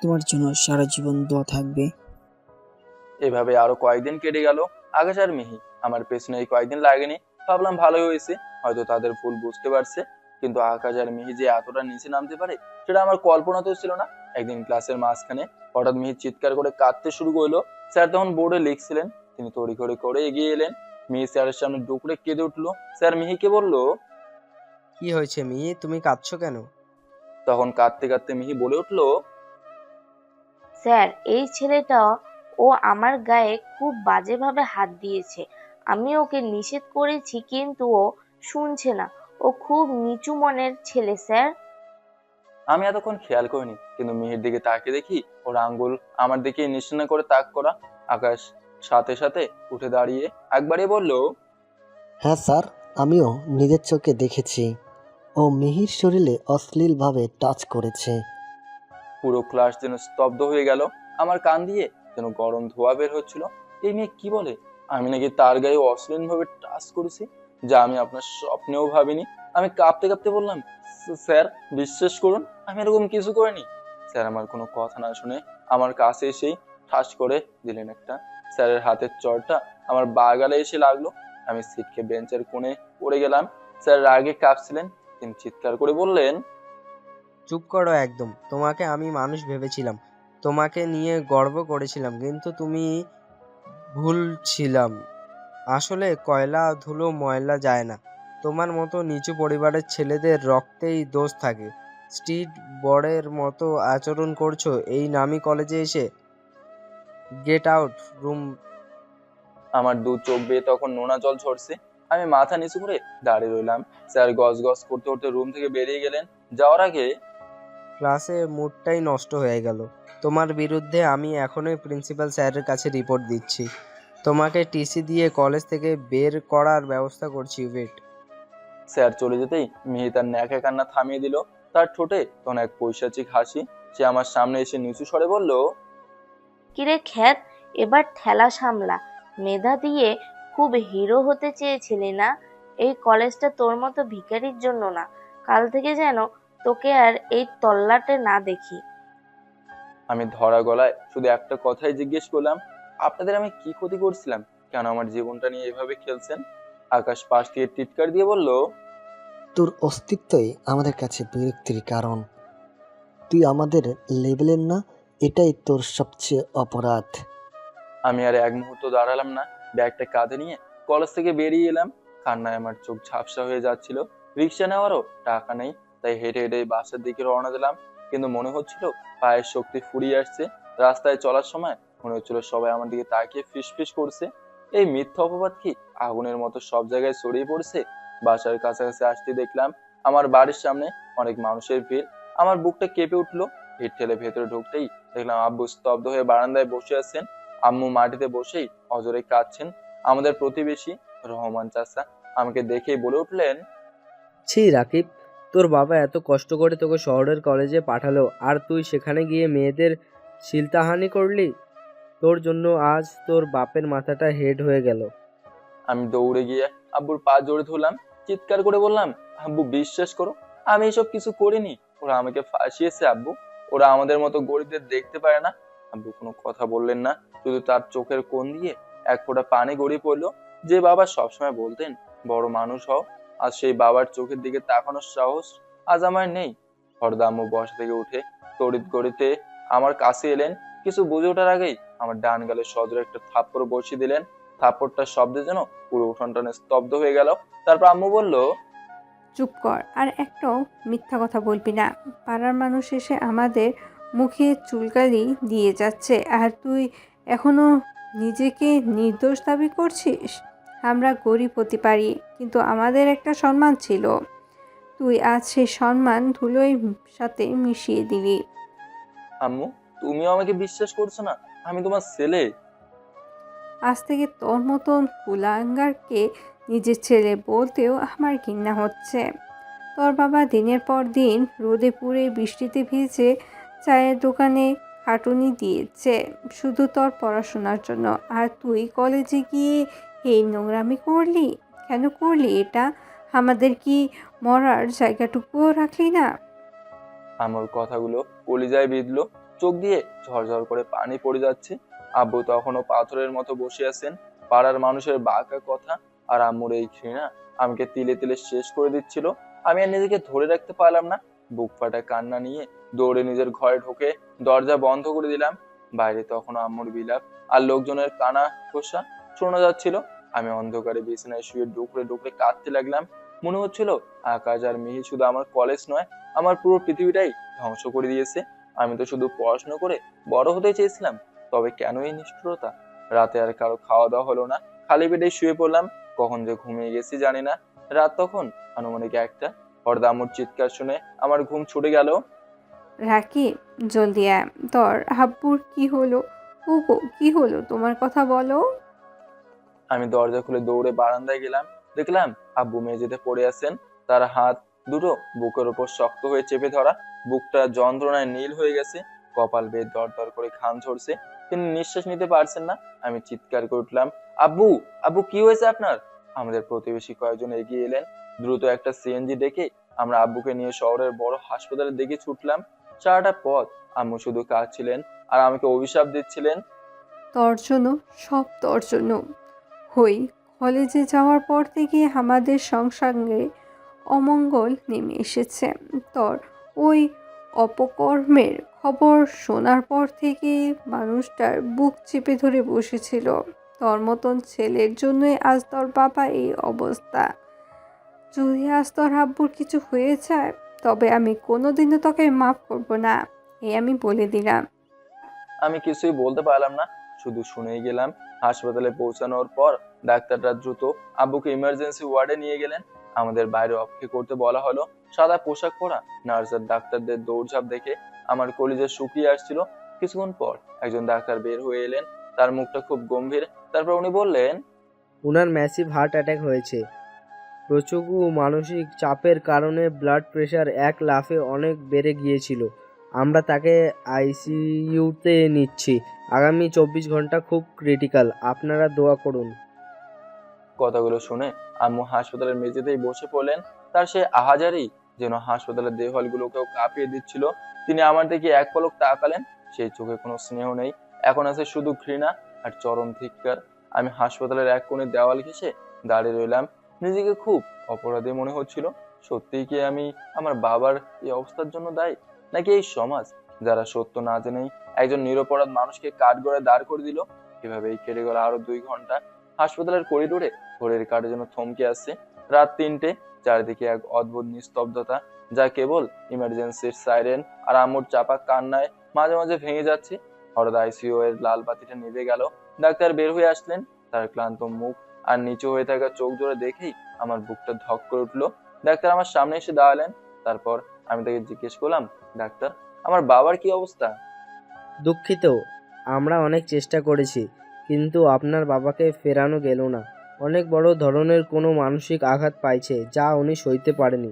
Speaker 2: তোমার জন্য সারা জীবন দোয়া থাকবে।
Speaker 1: এভাবে আরো কয়েকদিন কেটে গেল। আকাশ আর মিহি আমার পেছনে এই কয়েকদিন লাগেনি। ভাবলাম ভালোই হয়েছে, হয়তো তাদের ভুল বুঝতে পারছে। কিন্তু আকাশ আর মিহি যে এতটা নিচে নামতে পারে সেটা আমার কল্পনাতেও ছিল না। একদিন ক্লাসের মাঝখানে হঠাৎ মিহি চিৎকার করে কাঁদতে শুরু করলো। স্যার তখন বোর্ডে লিখছিলেন। তিনি তড়িঘড়ি করে এগিয়ে এলেন। মিহি স্যারের সামনে ডুকরে কেঁদে উঠলো। স্যার মিহিকে বলল।
Speaker 6: কি হয়েছে মিহি, তুমি কাঁদছো কেন?
Speaker 1: তখন কাঁদতে কাঁদতে মিহি বলে উঠলো।
Speaker 4: স্যার, এই ছেলেটা, ও আমার গায়ে খুব বাজেভাবে হাত দিয়েছে। আমি ওকে নিষেধ করেছি কিন্তু ও শুনছে না। ও খুব নিচু মনের ছেলে স্যার।
Speaker 1: আমি এতক্ষণ খেয়াল করিনি, কিন্তু মিহির দিকে তাকিয়ে দেখি ওর আঙ্গুল আমার দিকে নিশানা করে তাক করা। আকাশ সাথে সাথে উঠে দাঁড়িয়ে একবারে বলল।
Speaker 3: হ্যাঁ স্যার, আমিও নিজের চোখে দেখেছি। ও মিহির শরীরে অশ্লীলভাবে টাচ করেছে।
Speaker 1: পুরো ক্লাস যেন স্তব্ধ হয়ে গেল। আমার কান দিয়ে যেন গরম ধোঁয়া বের হচ্ছিল। এই মেয়ে কি বলে? আমি নাকি তার গায়ে অশ্লীল ভাবে টাচ করেছি, যা আমি আপনার স্বপ্নেও ভাবিনি। আমি কাঁপতে কাঁপতে বললাম, স্যার বিশ্বাস করুন, আমি এরকম কিছু করিনি। স্যার আমার কোনো কথা না শুনে আমার কাছে এসেই ঠাস করে দিলেন একটা। স্যারের হাতের চড়টা আমার বাগালে এসে লাগলো। আমি সিটকে বেঞ্চের কোণে পড়ে গেলাম। স্যার রাগে কাঁপছিলেন। তিনি চিৎকার করে বললেন।
Speaker 6: চুপ করো একদম। তোমাকে আমি মানুষ ভেবেছিলাম, তোমাকে নিয়ে গর্ব করেছিলাম, কিন্তু তুমি ভুল ছিলাম। আসলে কয়লা ধুলো ময়লা যায় না। তোমার মতো নিচু পরিবারের ছেলেদের রক্তেই দোষ থাকে। স্ট্রিট বয়ের মতো আচরণ করছো এই নামি কলেজে এসে। Get out room.
Speaker 1: আমার দু চোখ বেয়ে তখন নোনা জল ঝরছে। আমি মাথা নিচু করে দাঁড়িয়ে রইলাম। স্যার গজ গজ করতে করতে রুম থেকে বেরিয়ে গেলেন। যাওয়ার আগে।
Speaker 6: ক্লাসে মুডটাই নষ্ট হয়ে গেল। তোমার বিরুদ্ধে আমি এখনই প্রিন্সিপাল স্যারের কাছে রিপোর্ট দিচ্ছি। তোমাকে টিসি দিয়ে কলেজ থেকে বের করার ব্যবস্থা করছি। ওয়েট।
Speaker 1: স্যার চলে যেতেই মিহি তার ন্যাকা কান্না থামিয়ে দিল। তার ঠোঁটে তখন এক পৈশাচিক হাসি। সে আমার সামনে এসে নিচু স্বরে বলল।
Speaker 4: কিরে খ্যাত, এবার ঠেলা সামলা। মেধা দিয়ে খুব হিরো হতে চেয়েছিলি না? এই কলেজটা তোর মতো ভিখারির জন্য না। কাল থেকে যেন তোকে আর এই তল্লাটে না দেখি।
Speaker 1: আমি ধরা গলায় শুধু একটা কথাই জিজ্ঞেস করলাম, আপনাদের আমি কি ক্ষতি করছিলাম? কেন আমার জীবনটা নিয়ে এভাবে খেলছেন? আকাশ পাশ দিয়ে টিটকার দিয়ে বলল।
Speaker 3: তোর অস্তিত্বই আমাদের কাছে বিরক্তির কারণ। তুই আমাদের লেভেলের না, এটাই তোর সবচেয়ে অপরাধ।
Speaker 1: আমি আর এক মুহূর্ত দাঁড়ালাম না। ব্যাগটা কাঁধে নিয়ে কলেজ থেকে বেরিয়ে এলাম। কান্নায় আমার চোখ ঝাপসা হয়ে যাচ্ছিল। রিক্সা নেওয়ারও টাকা নেই, তাই হেঁটে হেঁটে বাসার দিকে রওনা দিলাম। কিন্তু মনে হচ্ছিল পায়ের শক্তি ফুরিয়ে আসছে। রাস্তায় চলার সময় মনে হচ্ছিল সবাই আমার দিকে তাকিয়ে ফিসফিস করছে। এই মিথ্যা অপবাদ কি আগুনের মতো সব জায়গায় ছড়িয়ে পড়ছে? বাসার কাছাকাছি আসতে দেখলাম আমার বাড়ির সামনে অনেক মানুষের ভিড়। আমার বুকটা কেঁপে উঠলো। ভিড় ঠেলে ভেতরে ঢুকতেই দেখলাম আব্বু স্তব্ধ হয়ে বারান্দায় বসে আছেন। আম্মু মাটিতে বসেই অজরে কাঁদছেন। আমাদের প্রতিবেশী রহমান চাচা আমাকে দেখেই বলে উঠলেন।
Speaker 6: ছি রাকিব, তোর বাবা এত কষ্ট করে তোকে শহরের কলেজে পাঠালো, আর তুই সেখানে গিয়ে মেয়েদের শিলতাহানি করলি। তোর জন্য আজ তোর বাপের মাথাটা হেড হয়ে গেল।
Speaker 1: আমি দৌড়ে গিয়ে আব্বুর পা জড়িয়ে ধরলাম। চিৎকার করে বললাম, আব্বু বিশ্বাস করো, আমি এসব কিছু করিনি। ওরা আমাকে ফাঁসিয়েছে আব্বু। ওরা আমাদের মতো গরিবদের দেখতে পারে না। আব্বু কোনো কথা বললেন না, শুধু তার চোখের কোণ দিয়ে এক ফোঁটা পানি গড়িয়ে পড়লো। যে বাবা সবসময় বলতেন বড় মানুষ হও, আজ সেই বাবার চোখের দিকে তাকানোর সাহস আজ আমার নেই। হরদা আম্মু বসা থেকে উঠে তড়িৎ গড়িতে আমার কাছে এলেন। কিছু বুঝে ওঠার আগেই আমার ডান গালে সজোরে একটা থাপ্পড় বসিয়ে দিলেন। থাপ্পড়টার শব্দে যেন পুরো উঠোনটা স্তব্ধ হয়ে গেল। তারপর আম্মু বলল।
Speaker 5: চুপ কর, আর একটাও মিথ্যা কথা বলবি না। পাড়ার মানুষ এসে আমাদের মুখে চুলকালি দিয়ে যাচ্ছে, আর তুই এখনো নিজেকে নির্দোষ দাবি করছিস। আমরা গরিব হতে পারি, কিন্তু আমাদের একটা সম্মান ছিল। তুই আজ সেই সম্মান ধুলোয় সাথে মিশিয়ে দিলি।
Speaker 1: আম্মু, তুমিও আমাকে বিশ্বাস করছো না? আমি তোমার ছেলে।
Speaker 5: আজ থেকে তোর মতন কুলাঙ্গারকে নিজের ছেলে বলতেও আমার ঘৃণা হচ্ছে। তোর বাবা দিনের পর দিন রোদে পুড়ে বৃষ্টিতে ভিজে চায়ের দোকানে খাটুনি দিয়েছে শুধু তোর পড়াশোনার জন্য, আর তুই কলেজে গিয়ে এই নোংরামি করলি। কেন করলি এটা? আমাদের কি মরার জায়গাটুকুও রাখলি না?
Speaker 1: আমার কথাগুলো কলিজায় বিঁধলো, চোখ দিয়ে ঝরঝর করে পানি পড়ে যাচ্ছে। আব্বু তখনও পাথরের মতো বসে আছেন। পাড়ার মানুষের বাঁকা কথা আর আম্মুর এই ঘৃণা আমাকে তিলে তিলে শেষ করে দিচ্ছিল। আমি আর নিজেকে ধরে রাখতে পারলাম না। বুক ফাটা কান্না নিয়ে দৌড়ে নিজের ঘরে ঢুকে দরজা বন্ধ করে দিলাম। বাইরে তখনও আম্মুর বিলাপ আর লোকজনের কানা ঘোষা শোনা যাচ্ছিল। আমি অন্ধকারে বিছানায় শুয়ে ডুকরে ডুকরে কাঁদতে লাগলাম। মনে হচ্ছিল আকাশ আর মিহি শুধু আমার কলেজ নয়, আমার পুরো পৃথিবীটাই ধ্বংস করে দিয়েছে। আমি তো শুধু পড়াশোনা করে বড় হতে চেয়েছিলাম, তবে কেন এই নিষ্ঠুরতা? রাতে আর কারো খাওয়া দাওয়া হলো না, খালি পেটে শুয়ে পড়লাম। কখন যে ঘুমিয়ে গেছি জানি না। রাত তখন আনুমানিক 1টা। হঠাৎ আম্মুর চিৎকার শুনে আমার ঘুম ছুটে গেল।
Speaker 5: রাকিব, জলদি আয়। তোর হাব্বুর কি হলো? ওগো, কি হলো? তোমার কথা বলো।
Speaker 1: আমি দরজা খুলে দৌড়ে বারান্দায় গেলাম। দেখলাম আব্বু মেঝেতে পড়ে আছেন। তার হাত দুটো বুকের উপর শক্ত হয়ে চেপে ধরা, বুকটা যন্ত্রণায় নীল হয়ে গেছে, কপাল বেয়ে দরদর করে ঘাম ঝরছে। তিনি নিঃশ্বাস নিতে পারছেন না। আমি চিৎকার করে উঠলাম, আব্বু, আব্বু কি হয়েছে আপনার? আমাদের প্রতিবেশী কয়েকজন এগিয়ে এলেন। দ্রুত একটা সিএনজি ডেকে আমরা আব্বুকে নিয়ে শহরের বড় হাসপাতালের দিকে ছুটলাম। সারাটা পথ আম্মু শুধু কাঁদছিলেন আর আমাকে অভিশাপ দিচ্ছিলেন।
Speaker 5: তোর জন্য, সব তোর জন্য। হই, কলেজে যাওয়ার পর থেকে আমাদের সংসারে অমঙ্গল নেমে এসেছে। তোর ওই অপকর্মের খবর শোনার পর থেকে মানুষটার বুক চেপে ধরে বসেছিল। তোর মতন ছেলের জন্যই আজ তোর বাবা এই অবস্থা। যদি আজ তোর আব্বুর কিছু হয়ে যায়, তবে আমি কোনোদিনও তোকে মাফ করব না, এই আমি বলে দিলাম।
Speaker 1: আমি কিছুই বলতে পারলাম না, শুধু শুনেই গেলাম। হাসপাতালে পৌঁছানোর পর ডাক্তাররা দ্রুত আব্বুকে ইমার্জেন্সি ওয়ার্ডে নিয়ে গেলেন। আমাদের বাইরে অপেক্ষা করতে বলা হলো। সাদা পোশাক পরা নার্স আর ডাক্তারদের দৌড়ঝাঁপ দেখে আমার কলিজা শুকিয়ে আসছিল। কিছুক্ষণ পর একজন ডাক্তার বের হয়ে এলেন। তার মুখটা খুব গম্ভীর। তারপর উনি বললেন,
Speaker 6: উনার ম্যাসিভ হার্ট অ্যাটাক হয়েছে। প্রচুর মানসিক চাপের কারণে ব্লাড প্রেশার এক লাফে অনেক বেড়ে গিয়েছিল। আমরা তাকে আইসিইউতে নিচ্ছি। আগামী 24 ঘন্টা খুব ক্রিটিক্যাল। আপনারা দোয়া করুন।
Speaker 1: কথাগুলো শুনে আম্মু হাসপাতালের মেঝেতেই বসে পড়লেন। তার সে আহাজারি যেন হাসপাতালের দেওয়ালগুলোকেও কাঁপিয়ে দিচ্ছিল। তিনি আমার দিকে এক পলক তাকালেন। সেই চোখে কোনো স্নেহ নেই, এখন আছে শুধু ঘৃণা আর চরম ধিক্কার। আমি হাসপাতালের এক কোণে দেওয়াল ঘেঁষে দাঁড়িয়ে রইলাম। নিজেকে খুব অপরাধী মনে হচ্ছিল। সত্যিই কি আমি আমার বাবার এই অবস্থার জন্য দায়ী, নাকি এই সমাজ যারা সত্য না জেনেই একজন নিরপরাধ মানুষকে কাঠগড়ায় দাঁড় করে দিল? এভাবেই কেটে গেল আরো 2 ঘন্টা। হাসপাতালের করিডোরে ঘড়ির কাঁটা যেন থমকে আসছে। রাত 3টে। চারিদিকে এক অদ্ভুত নিস্তব্ধতা, যা কেবল ইমার্জেন্সির সাইরেন আর আম্মুর চাপা কান্নায় মাঝে মাঝে ভেঙে যাচ্ছে। হঠাৎ আইসিইউ এর লাল বাতিটা নিভে গেল। ডাক্তার বের হয়ে আসলেন। তার ক্লান্ত মুখ আর নিচু হয়ে থাকা চোখ জোড়া দেখেই আমার বুকটা ধক করে উঠলো। ডাক্তার আমার সামনে এসে দাঁড়ালেন। তারপর আমি তাকে জিজ্ঞেস করলাম, ডাক্তার, আমার বাবার কি অবস্থা?
Speaker 6: দুঃখিত, আমরা অনেক চেষ্টা করেছি, কিন্তু আপনার বাবাকে ফেরানো গেল না। অনেক বড় ধরনের কোনো মানসিক আঘাত পাইছে, যা উনি সইতে পারেনি।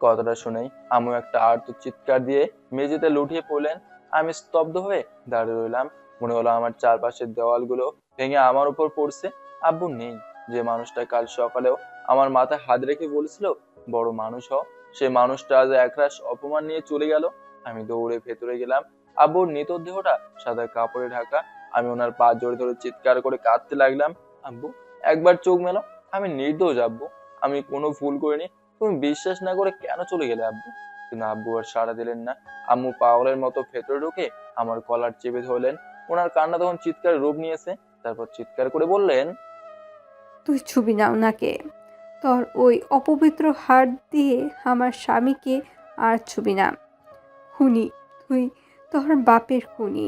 Speaker 1: কথাটা শুনেই আম্মু একটা আর্ত চিৎকার দিয়ে মেঝেতে লুটিয়ে পড়লেন। আমি স্তব্ধ হয়ে দাঁড়িয়ে রইলাম। মনে হলো আমার চারপাশের দেওয়ালগুলো ভেঙে আমার উপর পড়ছে। আব্বু নেই, যে মানুষটা কাল সকালেও আমার মাথায় হাত রেখে বলেছিল বড় মানুষ হও, সে মানুষটা আজ একরাশ অপমান নিয়ে চলে গেল। আমি দৌড়ে ভেতরে গেলাম। আব্বুর মৃতদেহটা সাদা কাপড়ে ঢাকা। আমি ওনার পা জড়ে ধরে চিৎকার করে কাঁদতে লাগলাম, আব্বু, একবার চোখ মেলো, আমি নির্দোষ আব্বু, আমি কোনো ভুল করিনি। তুমি বিশ্বাস না করে কেন চলে গেলে আব্বু? কিন্তু আব্বু আর সাড়া দিলেন না। আম্মু পাগলের মতো ভেতরে ঢুকে আমার কলার চেপে ধরলেন। ওনার কান্না তখন চিৎকার রূপ নিয়েছে। তারপর চিৎকার করে বললেন,
Speaker 5: তুই ছবি না ওনাকে। তোর ওই অপবিত্র হাত দিয়ে আমার স্বামীকে আর ছবি না। খুনি তুই, তোর বাপের খুনি।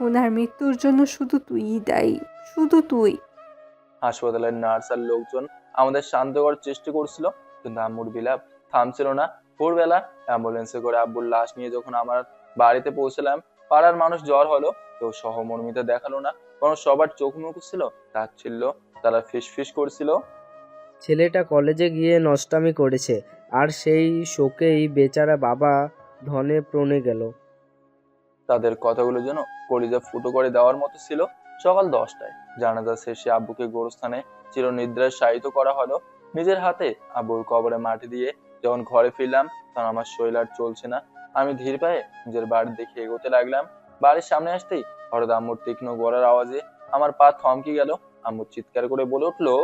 Speaker 5: ওনার মৃত্যুর জন্য শুধু তুইই দায়ী, শুধু তুই।
Speaker 1: হাসপাতালের নার্স আর লোকজন আমাদের শান্ত করার চেষ্টা করছিল, কিন্তু আম্মুর বিলাপ থামছিল না। ভোরবেলা অ্যাম্বুলেন্সে করে আব্বুর লাশ নিয়ে যখন আমার বাড়িতে পৌঁছলাম, পাড়ার মানুষ জ্বর হলো, কেউ সহমর্মিতা দেখালো না, কারণ সবার চোখ মুখ ছিল তাচ্ছিল্য। তারা ফিসফিস করছিল,
Speaker 6: ছেলেটা কলেজে গিয়ে নষ্টামি করেছে, আর সেই শোকেই বেচারা বাবা ধনে প্রণে গেল।
Speaker 1: তাদের কথাগুলো যেন কলিজা ফুটো করে দেওয়ার মতো ছিল। সকাল 10টায় জানাজা শেষে আব্বুকে গোরস্থানে চিরনিদ্রায় শায়িত করা হলো। নিজের হাতে আব্বুর কবরে মাটি দিয়ে যখন ঘরে ফিরলাম, তখন আমার শরীর আর চলছে না। আমি ধীর পায়ে নিজের বাড়ির দিকে এগোতে লাগলাম। বাড়ির সামনে আসতেই হঠাৎ আম্মুর তীক্ষ্ণ গলার আওয়াজে আমার পা থমকে গেল। আম্মু চিৎকার করে বলে উঠলো।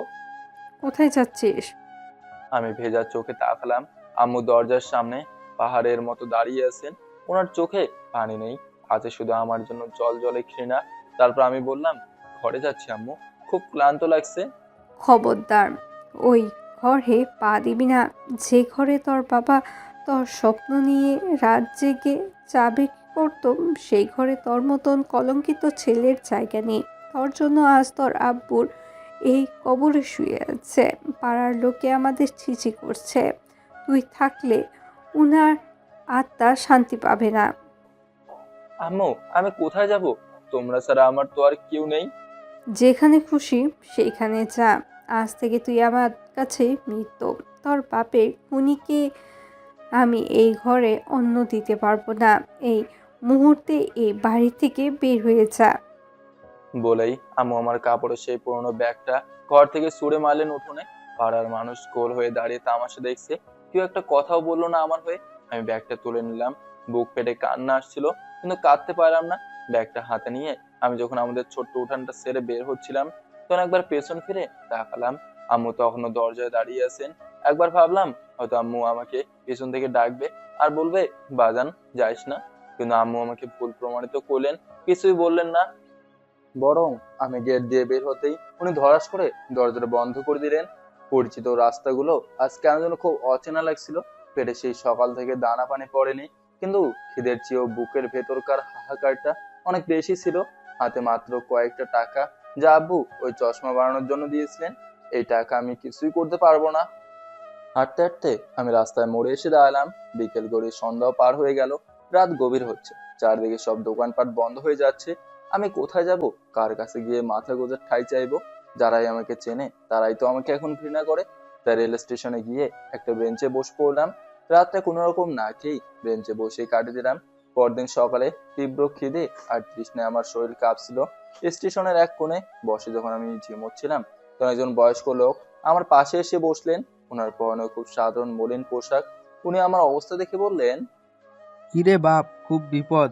Speaker 5: কোথায় যাচ্ছিস?
Speaker 1: আমি ভেজা চোখে তাকালাম। আম্মু দরজার সামনে পাহাড়ের মতো দাঁড়িয়ে আছেন। ওনার চোখে পানি নেই, আছে শুধু আমার জন্য জল জলে ঘৃণা। তারপর আমি বললাম, ঘরে যাচ্ছি আম্মু, খুব ক্লান্ত লাগছে।
Speaker 5: খবরদার, ওই ঘরে পা দিবি না। যে ঘরে তোর বাবা তোর স্বপ্ন নিয়ে রাত জেগে যাবে করতো, সেই ঘরে তোর মতন কলঙ্কিত ছেলের জায়গা নেই। তোর জন্য আজ তোর আব্বুর এই কবরে শুয়ে আছে। পাড়ার লোকে আমাদের ছিছি করছে। তুই থাকলে উনার আত্মা শান্তি পাবে না।
Speaker 1: আম্মু, আমি কোথায় যাব? তোমরা ছাড়া আমার তো আর কেউ নেই।
Speaker 5: যেখানে খুশি সেইখানে যা। আজ থেকে তুই আমার কাছে মৃত। তোর বাপের খুনিকে আমি এই ঘরে অন্ন দিতে পারবো না। এই মুহূর্তে এই বাড়ি থেকে বের হয়ে যা।
Speaker 1: বলেই আম্মু আমার কাপড়ের সেই পুরোনো ব্যাগটা ঘর থেকে ছুঁড়ে মারলেন উঠোনে। পাড়ার মানুষ গোল হয়ে দাঁড়িয়ে তামাশা দেখছে, কেউ একটা কথাও বললো না আমার হয়ে। আমি ব্যাগটা তুলে নিলাম। বুক পেটে কান্না আসছিল, কিন্তু কাঁদতে পারলাম না। ব্যাগটা হাতে নিয়ে আমি যখন আমাদের ছোট্ট উঠানটা ছেড়ে বের হচ্ছিলাম, তখন একবার পেছন ফিরে তাকালাম। আম্মু তখনও দরজায় দাঁড়িয়ে আছেন। একবার ভাবলাম হয়তো আম্মু আমাকে পেছন থেকে ডাকবে আর বলবে, বাজান যাইস না। কিন্তু আম্মু আমাকে ভুল প্রমাণিত করলেন, কিছুই বললেন না। বরং আমি গেট দিয়ে বের হতেই উনি ধরাস করে দরজাটা বন্ধ করে দিলেন। পরিচিত রাস্তাগুলো আজ কেন যেন খুব অচেনা লাগছিল। পেটে সেই সকাল থেকে দানা পানি পড়েনি, কিন্তু খিদের চেয়েও বুকের ভেতরকার হাহাকারটা অনেক বেশি ছিল। হাতে মাত্র কয়েকটা টাকা, যা আব্বু ওই চশমা বানানোর জন্য দিয়েছিলেন। এই টাকা আমি কিছুই করতে পারবো না। হাঁটতে হাঁটতে আমি রাস্তায় মোড়ে এসে দাঁড়ালাম। বিকেল গড়িয়ে সন্ধ্যাও পার হয়ে গেল, রাত গভীর হচ্ছে, চারদিকে সব দোকানপাট বন্ধ হয়ে যাচ্ছে। আমি কোথায় যাব, কার কাছে গিয়ে মাথা গোঁজার ঠাঁই চাইবো? যারাই আমাকে চেনে তারাই তো আমাকে এখন ঘৃণা করে। তাই রেল স্টেশনে গিয়ে একটা বেঞ্চে বসে পড়লাম। রাতটা কোনো রকম না খেয়েই বেঞ্চে বসে কাটিয়ে দিলাম। পরদিন সকালে তীব্র খিদে আর তৃষ্ণায় আমার শরীর কাঁপছিল। স্টেশনের এক কোণে বসে যখন আমি ঝিমোচ্ছিলাম, তখন একজন বয়স্ক লোক আমার পাশে এসে বসলেন। ওনার পরনে খুব সাধারণ মলিন পোশাক। উনি আমার অবস্থা দেখে বললেন।
Speaker 6: কিরে বাপ, খুব বিপদ?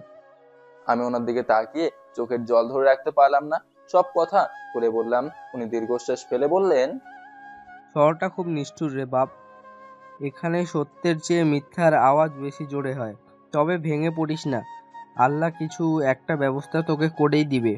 Speaker 1: আমি ওনার দিকে তাকিয়ে চোখের জল ধরে রাখতে পারলাম না, সব কথা খুলে বললাম। উনি দীর্ঘশ্বাস ফেলে বললেন,
Speaker 6: শহরটা খুব নিষ্ঠুর রে বাপ। এখানে সত্যের চেয়ে মিথ্যার আওয়াজ বেশি জোরে হয়। তবে ভেঙে পড়িস না, আল্লাহ কিছু একটা ব্যবস্থা তোকে করেই দিবে।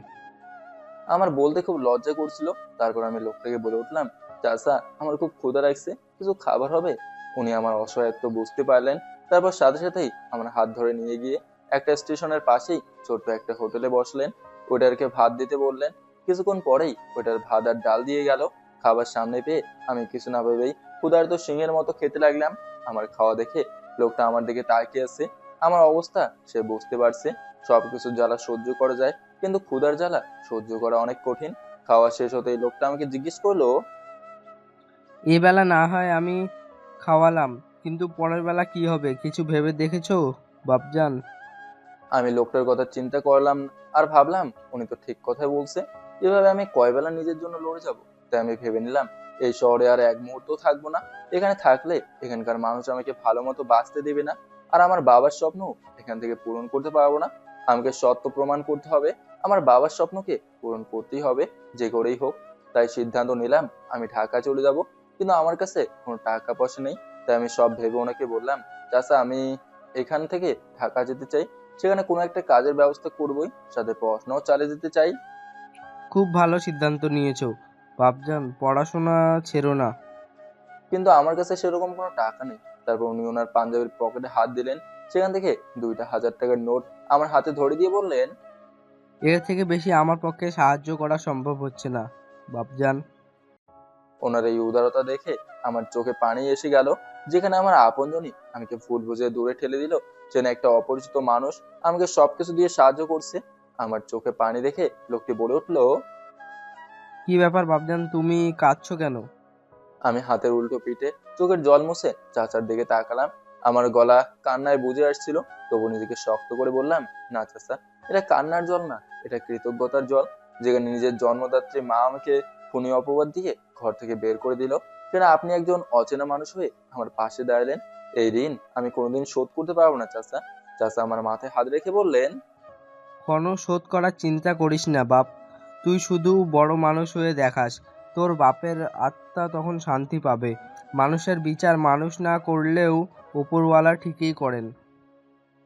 Speaker 1: আমার বলতে খুব লজ্জা করছিল। তারপর আমি লোকটাকে বলে উঠলাম, চাচা আমার খুব ক্ষুধা লাগছে, কিছু খাবার হবে? উনি আমার অসহায়ত্ব বুঝতে পারলেন। তারপর সাথে সাথেই আমার হাত ধরে নিয়ে গিয়ে একটা স্টেশনের পাশেই ছোট্ট একটা হোটেলে বসলেন। ওয়েটারকে ভাত দিতে বললেন। কিছুক্ষণ পরেই ওয়েটার ভাত আর ডাল দিয়ে গেল। খাবার সামনে পেয়ে আমি কিছু না ভেবেই ক্ষুধার্ত সিংহের মতো খেতে লাগলাম। আমার খাওয়া দেখে লোকটা আমার দিকে তাকিয়ে আছে। আমার অবস্থা সে বুঝতে পারছে। সবকিছু জ্বালা সহ্য করা যায়, কিন্তু ক্ষুধার জ্বালা সহ্য করা অনেক কঠিন। খাওয়া শেষ হতেই লোকটা আমাকে জিজ্ঞেস করলো,
Speaker 6: এ বেলা না হয় আমি খাওয়ালাম, কিন্তু পরের বেলা কি হবে কিছু ভেবে দেখেছো বাপজান?
Speaker 1: আমি লোকটার কথা চিন্তা করলাম আর ভাবলাম উনি তো ঠিক কথাই বলছে। এভাবে আমি কয় বেলা নিজের জন্য লড়ে যাব? তাই আমি ভেবে নিলাম এই শহরে আর এক মুহূর্ত থাকবো না। এখানে থাকলে এখানকার মানুষ আমাকে ভালো মতো বাঁচতে দেবে না, আর আমার বাবার স্বপ্ন এখান থেকে পূরণ করতে পারবো না। আমাকে সত্য প্রমাণ করতে হবে, আমার বাবার স্বপ্নকে পূরণ করতেই হবে, যে করেই হোক। তাই সিদ্ধান্ত নিলাম আমি ঢাকা চলে যাব, কিন্তু আমার কাছে কোনো টাকা পয়সা নেই। তাই আমি সব ভেবে ওনাকে বললাম, চাচা আমি এখান থেকে ঢাকা যেতে চাই, সেখানে কোনো একটা কাজের ব্যবস্থা করবোই, সাথে পড়াশোনাও চালিয়ে যেতে চাই।
Speaker 6: খুব ভালো সিদ্ধান্ত নিয়েছো বাপজান, পড়াশোনা ছেড়ো না।
Speaker 1: কিন্তু আমার কাছে সেরকম কোনো টাকা নেই। তারপর উনি ওনার পাঞ্জাবির পকেটে হাত দিলেন, সেখান থেকে 2,000 টাকার নোট আমার হাতে ধরে দিয়ে বললেন,
Speaker 6: এর থেকে বেশি আমার পক্ষে সাহায্য করা সম্ভব হচ্ছে না বাপজান।
Speaker 1: ওনার এই উদারতা দেখে আমার চোখে পানি এসে গেল। যেখানে আমার আপনজনই আমাকে ভুল বুঝে দূরে ঠেলে দিল, যেন একটা অপরিচিত মানুষ আমাকে সবকিছু দিয়ে সাহায্য করছে। আমার চোখে পানি দেখে লোকটি বলে উঠলো,
Speaker 6: কি ব্যাপার বাবজান, তুমি কাঁদছো কেন?
Speaker 1: আমি হাতের উল্টো পিঠে চোখের জল মুছে চাচার দিকে তাকালাম। আমার গলা কান্নায় বুঝে আসছিল, তবু নিজেকে শক্ত করে বললাম, না চাচা, এটা কান্নার জল না, এটা কৃতজ্ঞতার জল। যেখানে নিজের জন্মদাত্রী মা আমাকে খুনি অপবাদ দিয়ে ঘর থেকে বের করে দিল, সেটা আপনি একজন অচেনা মানুষ হয়ে আমার পাশে দাঁড়ালেন। এই ঋণ আমি কোনোদিন শোধ করতে পারবো না চাচা। চাচা আমার মাথায় হাত রেখে বললেন,
Speaker 6: কোনো শোধ করার চিন্তা করিস না বাপ, তুই শুধু বড় মানুষ হয়ে দেখাস, তোর বাপের আত্মা তখন শান্তি পাবে। মানুষের বিচার মানুষ না করলেও উপরওয়ালা ঠিকই করেন।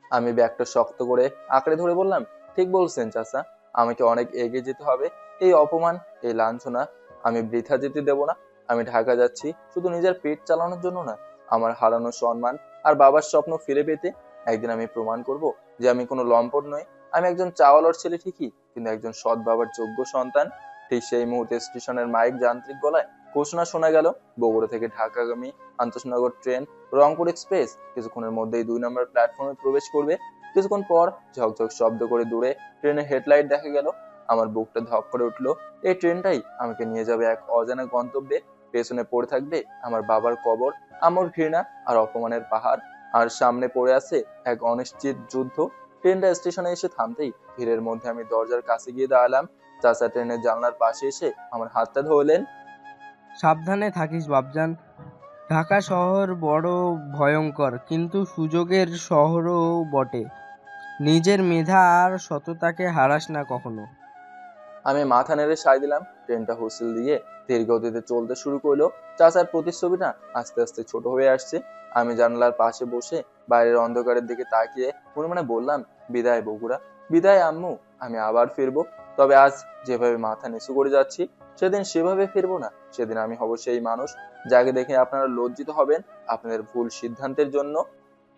Speaker 1: আমি ব্যাগটা শক্ত করে আঁকড়ে ধরে বললাম, ঠিক বলছেন চাচা, আমাকে অনেক এগিয়ে যেতে হবে। এই অপমান, এই লাঞ্ছনা আমি বৃথা যেতে দেব না। আমি ঢাকা যাচ্ছি শুধু নিজের পেট চালানোর জন্য না, আমার হারানো সম্মান আর বাবার স্বপ্ন ফিরে পেতে। একদিন আমি প্রমাণ করব যে আমি কোনো লম্পট নই। আমি একজন চাওয়ালার ছেলে ঠিকই, কিন্তু একজন সৎ বাবার যোগ্য সন্তান। ঠিক সেই মুহূর্তে স্টেশনের মাইক যান্ত্রিক গলায় ঘোষণা শোনা গেল, বগুড়া থেকে ঢাকাগামী আন্তঃনগর ট্রেন রংপুর এক্সপ্রেস কিছুক্ষণের মধ্যেই 2 নম্বর প্ল্যাটফর্মে প্রবেশ করবে। কিছুক্ষণ পর ঝকঝক শব্দ করে দূরে ট্রেনের হেডলাইট দেখা গেল। আমার বুকটা ধক করে উঠলো। এই ট্রেনটাই আমাকে নিয়ে যাবে এক অজানা গন্তব্যে। পেছনে পড়ে থাকবে আমার বাবার কবর, আমার ঘৃণা আর অপমানের পাহাড়, আর সামনে পড়ে আছে এক অনিশ্চিত যুদ্ধ। ট্রেনটা স্টেশনে এসে থামতেই ভিড়ের মধ্যে আমি দরজার কাছে গিয়ে দাঁড়ালাম। চাচা ট্রেনের জানলার পাশে এসে আমার হাতটা ধরলেন।
Speaker 6: সাবধানে থাকিস বাপজান, ঢাকা শহর বড় ভয়ঙ্কর, কিন্তু সুযোগের শহরও বটে। নিজের মেধা আর সততাকে হারাস না কখনো।
Speaker 1: আমি মাথা নেড়ে সায় দিলাম। ট্রেনটা হুইসেল দিয়ে ধীর গতিতে চলতে শুরু করলো। চাচার প্রতিচ্ছবিটা আস্তে আস্তে ছোট হয়ে আসছে। আমি জানালার পাশে বসে বাইরের অন্ধকারের দিকে তাকিয়ে মনে মনে বললাম, বিদায় বগুড়া, বিদায় আম্মু, আমি আবার ফিরবো। তবে আজ যেভাবে মাথা নিচু করে যাচ্ছি, সেদিন সেভাবে ফিরবো না। সেদিন আমি হব সেই মানুষ যাকে দেখে আপনারা লজ্জিত হবেন আপনাদের ভুল সিদ্ধান্তের জন্য।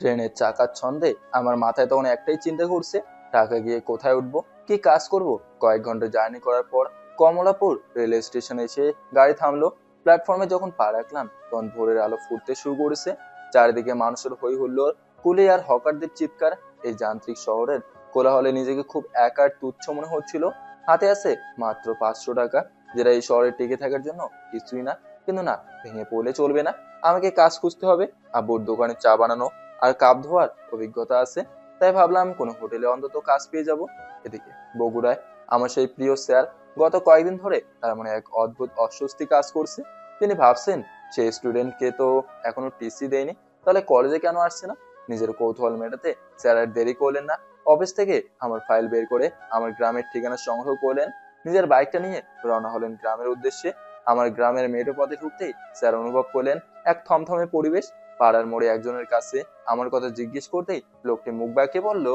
Speaker 1: ট্রেনের চাকার ছন্দে আমার মাথায় তখন একটাই চিন্তা ঘুরছে, ঢাকা গিয়ে কোথায় উঠবো, কি কাজ করব। কয়েক ঘন্টা জার্নি করার পর কমলাপুর রেল স্টেশনে এসে গাড়ি থামলো। প্ল্যাটফর্মে যখন পা রাখলাম, তখন ভোরের আলো ফুটতে শুরু করেছে। চারিদিকে মানুষের হই হুল্লোড়, কুলি আর হকারদের চিৎকার। এই যান্ত্রিক শহরের কোলাহলে নিজেকে খুব একা আর তুচ্ছ মনে হচ্ছিল। হাতে আছে মাত্র 500 টাকা, যেটা এই শহরে টিকে থাকার জন্য কিছুই না। কিন্তু না, ভেঙে পড়লে চলবে না, আমাকে কাজ খুঁজতে হবে। আব্বুর দোকানে চা বানানো আর কাপ ধোয়ার অভিজ্ঞতা আছে, তাই ভাবলাম কোনো হোটেলে অন্তত কাজ পেয়ে যাব। এদিকে বগুড়ায় আমার সেই প্রিয় স্যার গত কয়েকদিন ধরে তার মানে এক অদ্ভুত অস্বস্তি কাজ করছে। তিনি ভাবছেন, সেই স্টুডেন্টকে তো এখনো টিসি দেয়নি, তাহলে কলেজে কেন আসছে না। নিজের কৌতূহল মেটাতে স্যার আর দেরি করলেন না। অফিস থেকে আমার ফাইল বের করে আমার গ্রামের ঠিকানা সংগ্রহ করলেন। নিজের বাইকটা নিয়ে রওনা হলেন গ্রামের উদ্দেশ্যে। আমার গ্রামের মেঠো পথে ঢুকতেই স্যার অনুভব করলেন এক থমথমে পরিবেশ। পাড়ার মোড়ে একজনের কাছে আমার কথা জিজ্ঞেস করতেই লোকটি মুখ বাঁকিয়ে বলল,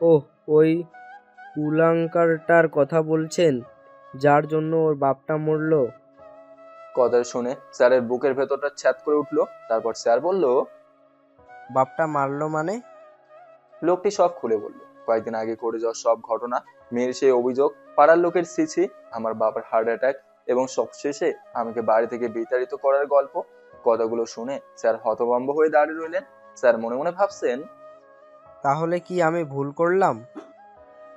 Speaker 6: ওহ, ওই কুলাঙ্কারটার কথা বলছেন, যার জন্য ওর বাপটা মরলো?
Speaker 1: কথা শুনে স্যারের বুকের ভেতরটা ছ্যাদ করে উঠলো। তারপর স্যার বলল,
Speaker 6: বাপটা মারলো মানে?
Speaker 1: লোকটি সব খুলে বলল। কয়েকদিন আগে ঘটে যাওয়া সব ঘটনা, মেয়ের সেই অভিযোগ, পাড়ার লোকের ছিছি, আমার বাবার হার্ট অ্যাটাক এবং সবশেষে আমাকে বাড়ি থেকে বিতাড়িত করার গল্প। কথাগুলো শুনে স্যার হতভম্ব হয়ে দাঁড়িয়ে রইলেন। স্যার মনে মনে ভাবছেন,
Speaker 6: তাহলে কি আমি ভুল করলাম?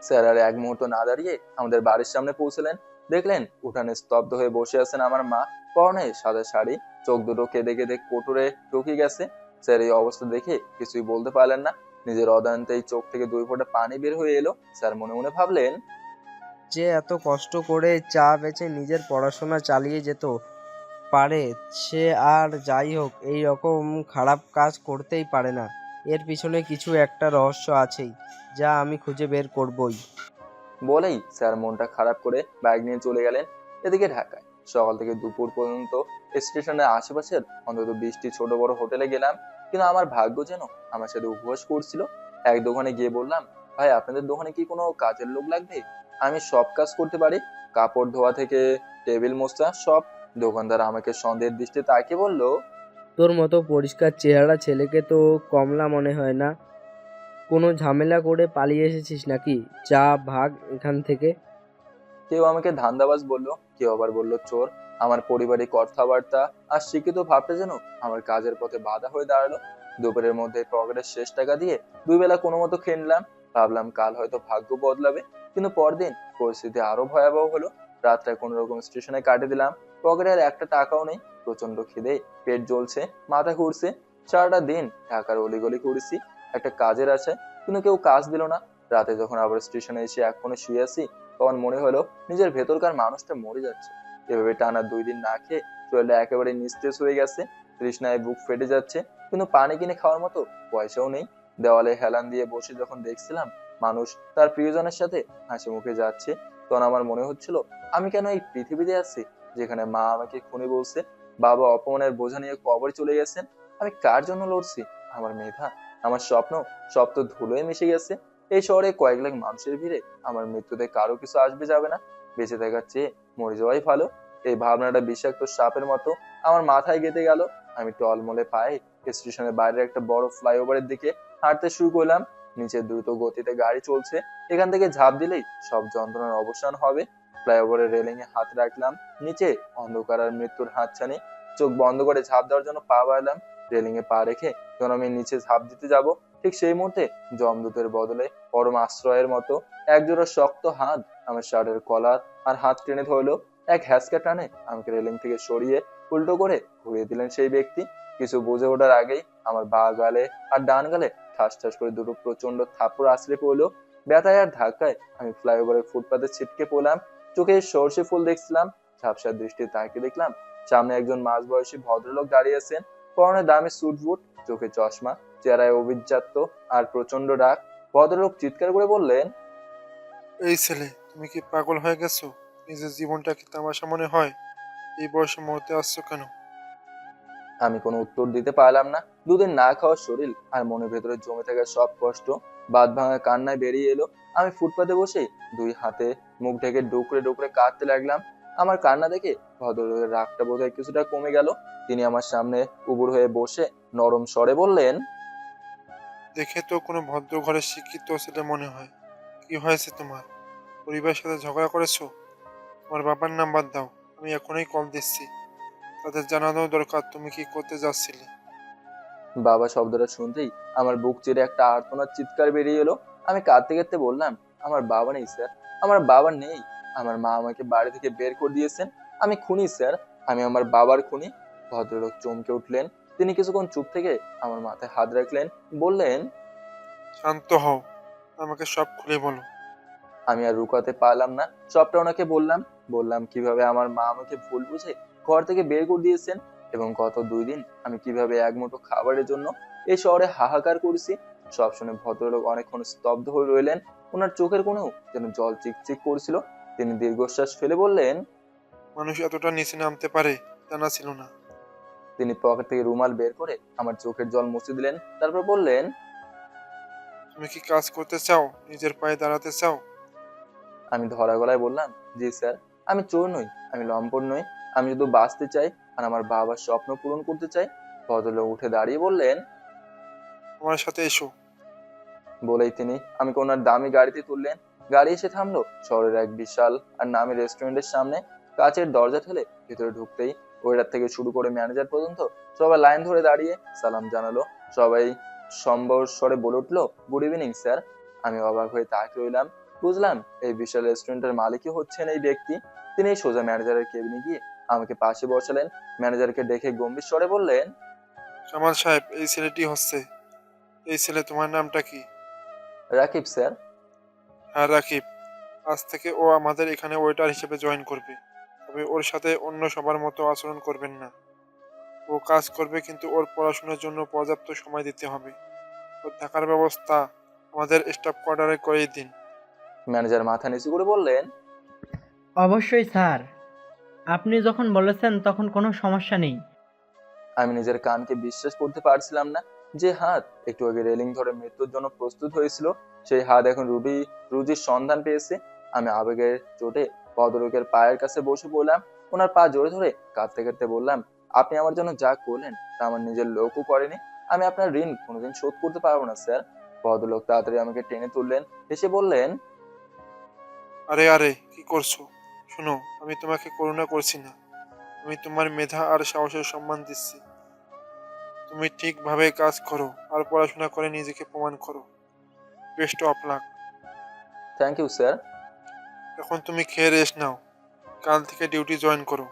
Speaker 1: স্যার আর এক মুহূর্ত না দাঁড়িয়ে আমাদের বাড়ির সামনে পৌঁছলেন। দেখলেন উঠানে স্তব্ধ হয়ে বসে আছেন আমার মা, পরনে সাদা শাড়ি, চোখ দুটো কেঁদে কেঁদে কোটরে ঢুকে গেছে। স্যার এই অবস্থা দেখে কিছুই বলতে পারলেন না। নিজের অজান্তেই চোখ থেকে 2 ফোঁটা পানি বের হয়ে এলো। স্যার মনে মনে ভাবলেন,
Speaker 6: যে এত কষ্ট করে চা বেচে নিজের পড়াশোনা চালিয়ে যেত পারে, সে আর যাই হোক এই রকম খারাপ কাজ করতেই পারে না। এর পিছনে কিছু একটা রহস্য আছেই, যা আমি খুঁজে বের করবই।
Speaker 1: বলেই স্যার মনটা খারাপ করে বাইক নিয়ে চলে গেলেন। এদিকে ঢাকায় সকাল থেকে দুপুর পর্যন্ত স্টেশনের আশেপাশের অন্তত 20টি ছোট বড় হোটেলে গেলাম, কিন্তু আমার ভাগ্য যেন আমার সাথে উপহাস করছিল। এক দোকানে গিয়ে বললাম, ভাই আপনাদের দোকানে কি কোনো কাজের লোক লাগবে? আমি সব কাজ করতে পারি, কাপড় ধোয়া থেকে টেবিল মোছা সব। দোকানদার আমাকে সন্দেহের দৃষ্টিতে তাকিয়ে বলল,
Speaker 6: তোর মতো পরিষ্কার চেহারা ছেলেকে তো কমলা মনে হয় না। কোনো ঝামেলা করে পালিয়ে এসেছিস নাকি? যা ভাগ এখান থেকে।
Speaker 1: কেউ আমাকে ধান্দাবাজ বলল, কেউ আবার বলল চোর। আমার পারিবারিক কথাবার্তা আর শিক্ষিত ভাবটা যেন আমার কাজের পথে বাধা হয়ে দাঁড়ালো। দুপুরের মধ্যে পকেটের শেষ টাকা দিয়ে দুই বেলা কোনো মতো খেয়ে নিলাম। ভাবলাম কাল হয়তো ভাগ্য বদলাবে, কিন্তু পরদিন পরিস্থিতি আরো ভয়াবহ হলো। রাতটা কোনো রকম স্টেশনে কাটিয়ে দিলাম। পকেটে আর একটা টাকাও নেই। প্রচন্ড খিদে, পেট জ্বলছে, মাথা ঘুরছে। সারাটা দিন ঢাকার অলিগলি ঘুরেছি একটা কাজের আশায়, কিন্তু কেউ কাজ দিল না। রাতে যখন আবার স্টেশনে এসে এক কোণে শুয়ে আছি, তখন মনে হলো নিজের ভেতরকার মানুষটা মরে যাচ্ছে। এভাবে টানা 2 দিন না খেয়ে শরীরটা একেবারে নিস্তেজ হয়ে গেছে। তৃষ্ণায় বুক ফেটে যাচ্ছে, কিন্তু পানি কিনে খাওয়ার মতো পয়সাও নেই। দেওয়ালে হেলান দিয়ে বসে যখন দেখছিলাম মানুষ তার প্রিয়জনের সাথে হাসি মুখে যাচ্ছে, তখন আমার মনে হচ্ছিল আমি কেন এই পৃথিবীতে আছি, যেখানে মা আমাকে খুনি বলছে, বাবা অপমানের বোঝা নিয়ে কবরে চলে গেছেন। আমি কার জন্য লড়ছি? আমার মেধা, আমার স্বপ্ন, সব তো ধুলোয় মিশে গেছে। এই শহরে কয়েক লাখ মানুষের ভিড়ে আমার মৃত্যুতে কারো কিছু আসবে যাবে না। বেঁচে থাকার চেয়ে মরে যাওয়াই ভালো। এই ভাবনাটা বিষাক্ত সাপের মতো আমার মাথায় গেঁথে গেল। আমি টলমলে পায়ে স্টেশনের বাইরের একটা বড় ফ্লাইওভারের দিকে হাঁটতে শুরু করলাম। নিচে দ্রুত গতিতে গাড়ি চলছে, এখান থেকে ঝাঁপ দিলেই সব যন্ত্রণার অবসান হবে। ফ্লাইওভারের রেলিং এ হাত রাখলাম, নিচে অন্ধকার আর মৃত্যুর হাতছানি। চোখ বন্ধ করে ঝাঁপ দেওয়ার জন্য পা বাড়ালাম। রেলিং এ পা রেখে যখন আমি নিচে ঝাঁপ দিতে যাব, ঠিক সেই মুহূর্তে যমদূতের বদলে পরম আশ্রয়ের মতো একজোড়া শক্ত হাত আমার শার্টের কলার আর হাত টেনে ধরলো। এক হ্যাচকা টানে আমাকে রেলিং থেকে সরিয়ে উল্টো করে ঘুরিয়ে দিলেন সেই ব্যক্তি। কিছু বুঝে ওঠার আগেই আমার বাঁ গালে আর ডান গালে ঠাস ঠাস করে দুটো প্রচন্ড থাপ্পড় আছড়ে পড়লো। ব্যথায় আর ধাক্কায় আমি ফ্লাইওভারের ফুটপাতে ছিটকে পড়লাম। চোখে সর্ষে ফুল দেখছিলাম। ঝাপসা দৃষ্টি তাকিয়ে দেখলাম সামনে একজন মাঝবয়সী ভদ্রলোক দাঁড়িয়ে আছেন। পরনে দামি স্যুট বুট, চোখে চশমা, চেহারায় অভিজাত্য আর প্রচন্ড রাগ। ভদ্রলোক চিৎকার করে বললেন,
Speaker 7: এই ছেলে, তুমি কি পাগল হয়ে গেছো? নিজের জীবনটা কি তামাশা মনে হয়? এই বয়সে মরতে আসছো কেন?
Speaker 1: আমি কোনো উত্তর দিতে পারলাম না। 2 দিন না খাওয়া শরীর আর মনের ভেতরে জমে থাকা সব কষ্ট বাঁধ ভাঙা কান্নায় বেরিয়ে এলো। আমি ফুটপাতে বসে 2 হাতে মুখ ঢেকে ডুকরে ডুকরে কাঁদতে লাগলাম। আমার কান্না দেখে ভদ্রলোকের রাগটা বোধহয় কিছুটা কমে গেল। তিনি আমার সামনে উবুর হয়ে বসে নরম স্বরে বললেন,
Speaker 7: দেখে তো কোনো ভদ্র ঘরের শিক্ষিত ছেলে মনে হয়। কি হয়েছে তোমার? পরিবারের সাথে ঝগড়া করেছো? তোমার বাবার নাম্বার দাও, আমি এখনই কল দিচ্ছি। তাদের জানানো দরকার তুমি কি করতে যাচ্ছিলে।
Speaker 1: বাবা শব্দটা শুনতেই আমার বুক চিরে একটা আর্তনাদ চিৎকার বেরিয়ে এলো। আমি কাঁদতে কাঁদতে বললাম, আমার বাবা নেই স্যার, আমার বাবা নেই। আমার মা আমাকে বাড়ি থেকে বের করে দিয়েছেন। আমি খুনি স্যার, আমি আমার বাবার খুনি। ভদ্রলোক চমকে উঠলেন। তিনি কিছুক্ষণ চুপ থেকে আমার মাথায় হাত রাখলেন, বললেন,
Speaker 7: শান্ত হও, আমাকে সব খুলে বলো।
Speaker 1: আমি আর রুকাতে পারলাম না, সবটা ওনাকে বললাম। বললাম কিভাবে আমার মা আমাকে ভুল বুঝে ঘর থেকে বের করে দিয়েছেন, এবং গত 2 দিন আমি কিভাবে এক মুঠো খাবারের জন্য এই শহরে হাহাকার করেছি। সব শুনে ভদ্রলোক অনেকক্ষণ স্তব্ধ হয়ে রইলেন। ওনার চোখের কোণেও যেন জল চিকচিক করছিল। তিনি দীর্ঘশ্বাস ফেলে বললেন,
Speaker 7: মানুষ এতটা নিচে নামতে পারে জানা ছিল না।
Speaker 1: তিনি পকেট থেকে রুমাল বের করে আমার চোখের জল মুছে দিলেন। তারপর বললেন,
Speaker 7: তুমি কি কাজ করতে চাও? নিজের পায়ে দাঁড়াতে চাও?
Speaker 1: আমি ধরা গলায় বললাম, জি স্যার, আমি চোর নই, আমি লম্পট নই, আমি শুধু বাঁচতে চাই আর আমার বাবার স্বপ্ন পূরণ করতে চাই। ভদ্রলোক উঠে দাঁড়িয়ে বললেন,
Speaker 7: আমার সাথে এসো।
Speaker 1: বলেই তিনি আমাকে ওনার দামি গাড়িতে তুললেন। গাড়ি এসে থামলো শহরের এক বিশাল আর নামি রেস্টুরেন্টের সামনে। কাচের দরজা ঠেলে ভেতরে ঢুকতেই ওয়েটার থেকে শুরু করে ম্যানেজার পর্যন্ত সবাই লাইন ধরে দাঁড়িয়ে সালাম জানালো। সবাই সম্ভব স্বরে বলে উঠলো, গুড ইভিনিং স্যার। আমি অবাক হয়ে তাকিয়ে রইলাম। বুঝলাম এই বিশাল রেস্টুরেন্টের মালিকই হচ্ছেন এই ব্যক্তি। তিনি সোজা ম্যানেজারের কেবিনে গিয়ে আমাকে পাশে বসালেন। ম্যানেজারকে দেখে গম্ভীর স্বরে বললেন,
Speaker 7: জামাল সাহেব, এই ছেলেটি হচ্ছে। এই ছেলে, তোমার নামটা কি?
Speaker 1: রাকিব স্যার।
Speaker 7: হ্যাঁ, রাকিব। আজ থেকে ও আমাদের এখানে ওয়েটার হিসেবে জয়েন করবে। তবে ওর সাথে অন্য সবার মতো আচরণ করবেন না। ও কাজ করবে, কিন্তু ওর পড়াশোনার জন্য পর্যাপ্ত সময় দিতে হবে। ওর থাকার ব্যবস্থা আমাদের স্টাফ কোয়ার্টারে করেই দিন।
Speaker 1: ম্যানেজার মাথা নিচু করে বললেন,
Speaker 8: অবশ্যই স্যার, আপনি যখন বলেছেন তখন কোনো সমস্যা নেই।
Speaker 1: আমি নিজের কানকে বিশ্বাস করতে পারছিলাম না। যে হাত একটু আগে রেলিং ধরে মৃত্যুর জন্য প্রস্তুত হয়েছিল, সেই হাত এখন রুজির সন্ধান পেয়েছে। আমি আবেগের চোটে ভদ্রলোকের পায়ের কাছে বসে পড়লাম। ওনার পা জোরে ধরে কাঁদতে কাঁদতে বললাম, আপনি আমার জন্য যা করলেন তা আমার নিজের লোকও করেনি। আমি আপনার ঋণ কোনোদিন শোধ করতে পারবো না স্যার। ভদ্রলোক তাড়াতাড়ি আমাকে টেনে তুললেন, এসে বললেন,
Speaker 7: আরে আরে, কি করছো? শোনো, আমি তোমাকে করুণা করছি না। আমি তোমার মেধা আর সাহসের সম্মান দিচ্ছি। তুমি ঠিকভাবে কাজ করো আর পড়াশোনা করে নিজেকে প্রমাণ করো। Best of luck.
Speaker 1: Thank you sir.
Speaker 7: এখন তুমি খেয়ে রেস্ট নাও, কাল থেকে ডিউটি জয়েন করো।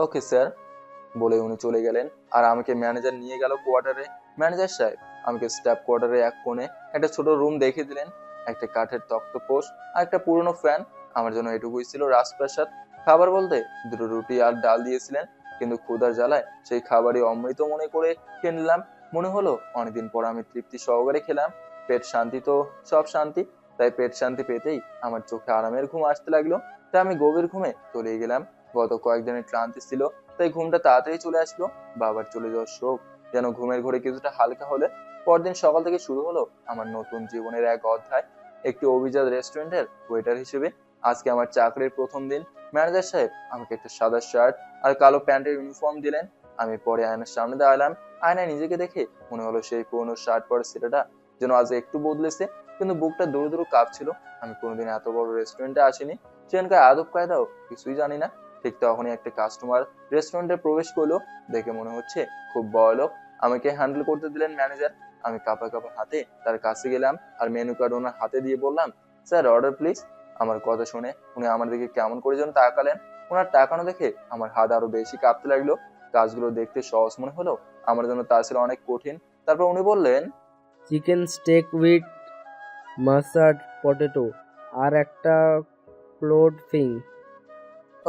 Speaker 1: Okay sir. বলে উনি চলে গেলেন আর আমাকে ম্যানেজার নিয়ে গেল কোয়ার্টারে। ম্যানেজার সাহেব আমাকে স্টাফ কোয়ার্টারে এক কোণে একটা ছোট রুম দেখিয়ে দিলেন। একটা কাঠের তক্তপোষ আর একটা পুরনো ফ্যান। আমার জন্য এটুকুই ছিল রাজপ্রাসাদ। খাবার বলতে দুটো রুটি আর ডাল দিয়েছিলেন, কিন্তু ক্ষুধার জ্বালায় সেই খাবারই অমৃত মনে করে খেয়ে নিলাম। মনে হলো অনেকদিন পর আমি তৃপ্তি সহকারে খেলাম। পেট শান্তি তো সব শান্তি, তাই পেট শান্তি পেতেই আমার চোখে আরামের ঘুম আসতে লাগলো। তাই আমি গভীর ঘুমে তলিয়ে গেলাম। গত কয়েকদিনের ক্লান্তি ছিল, তাই ঘুমটা তাড়াতাড়ি চলে আসলো। বাবার চলে যাওয়ার শোক যেন ঘুমের ঘোরে কিছুটা হালকা হলে পরদিন সকাল থেকে শুরু হলো আমার নতুন জীবনের এক অধ্যায়। একটি অভিজাত রেস্টুরেন্টের ওয়েটার হিসেবে আজকে আমার চাকরির প্রথম দিন। ম্যানেজার সাহেব আমাকে একটা সাদা শার্ট আর কালো প্যান্টের ইউনিফর্ম দিলেন। আমি পরে আয়নার সামনে দাঁড়ালাম। আয়নায় নিজেকে দেখে মনে হলো সেই পুরনো শার্ট পরা ছেলেটা যেন আজ একটু বদলেছে, কিন্তু বুকটা দূর দূর কাঁপছিল। আমি কোনোদিন এত বড় রেস্টুরেন্টে আসিনি, সেখানকার আদব কায়দাও কিছুই জানি না। ঠিক তখনই একটা কাস্টমার রেস্টুরেন্টে প্রবেশ করলো। দেখে মনে হচ্ছে খুব বড় লোক। আমাকে হ্যান্ডেল করতে দিলেন ম্যানেজার। আমি কাঁপা কাঁপা হাতে তার কাছে গেলাম আর মেনু কার্ড ওনার হাতে দিয়ে বললাম, স্যার অর্ডার প্লিজ। আমার কথা শুনে উনি আমার দিকে কেমন করে যেন তাকালেন। ওনার তাকানো দেখে আমার হাত আরো বেশি কাঁপতে লাগলো। কাজগুলো দেখতে সহজ মনে হলো, আমার জন্য তা ছিল অনেক কঠিন। তারপর উনি বললেন,
Speaker 6: chicken steak with mustard potato আর একটা ক্লোড ফিং।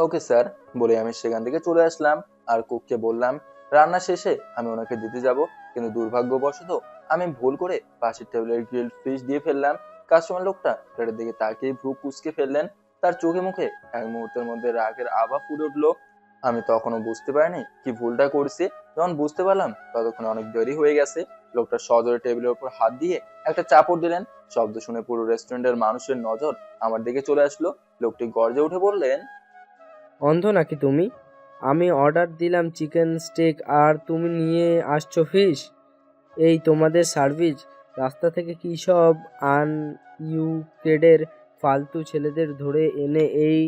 Speaker 1: Okay sir. বলে আমি সেখান থেকে চলে আসলাম আর কুককে বললাম রান্না শেষে আমি ওনাকে দিতে যাব, কিন্তু দুর্ভাগ্যবশত আমি ভুল করে পাশের টেবিলের গ্রিলড ফিশ দিয়ে ফেললাম। কাস্টমার লোকটা প্লেটের দিকে তাকিয়ে ভ্রু কুঁচকে ফেললেন। তার চোখে মুখে এক মুহূর্তের মধ্যে রাগের আভা ফুটে উঠলো। আমি তখনও বুঝতে পারিনি কি ভুলটা করছি। যখন বুঝতে পারলাম ততক্ষণে অনেক দেরি হয়ে গেছে। লোকটা সজোরে টেবিলের উপর হাত দিয়ে একটা চাপড় দিলেন। শব্দ শুনে পুরো রেস্টুরেন্টের মানুষের নজর আমার দিকে চলে আসলো। লোকটি গর্জে উঠে বললেন,
Speaker 6: অন্ধ নাকি তুমি? আমি অর্ডার দিলাম চিকেন স্টেক আর তুমি নিয়ে আসছো ফিশ। এই তোমাদের সার্ভিস? রাস্তা থেকে কী সব আনইউকেডের ফালতু ছেলেদের ধরে এনে এই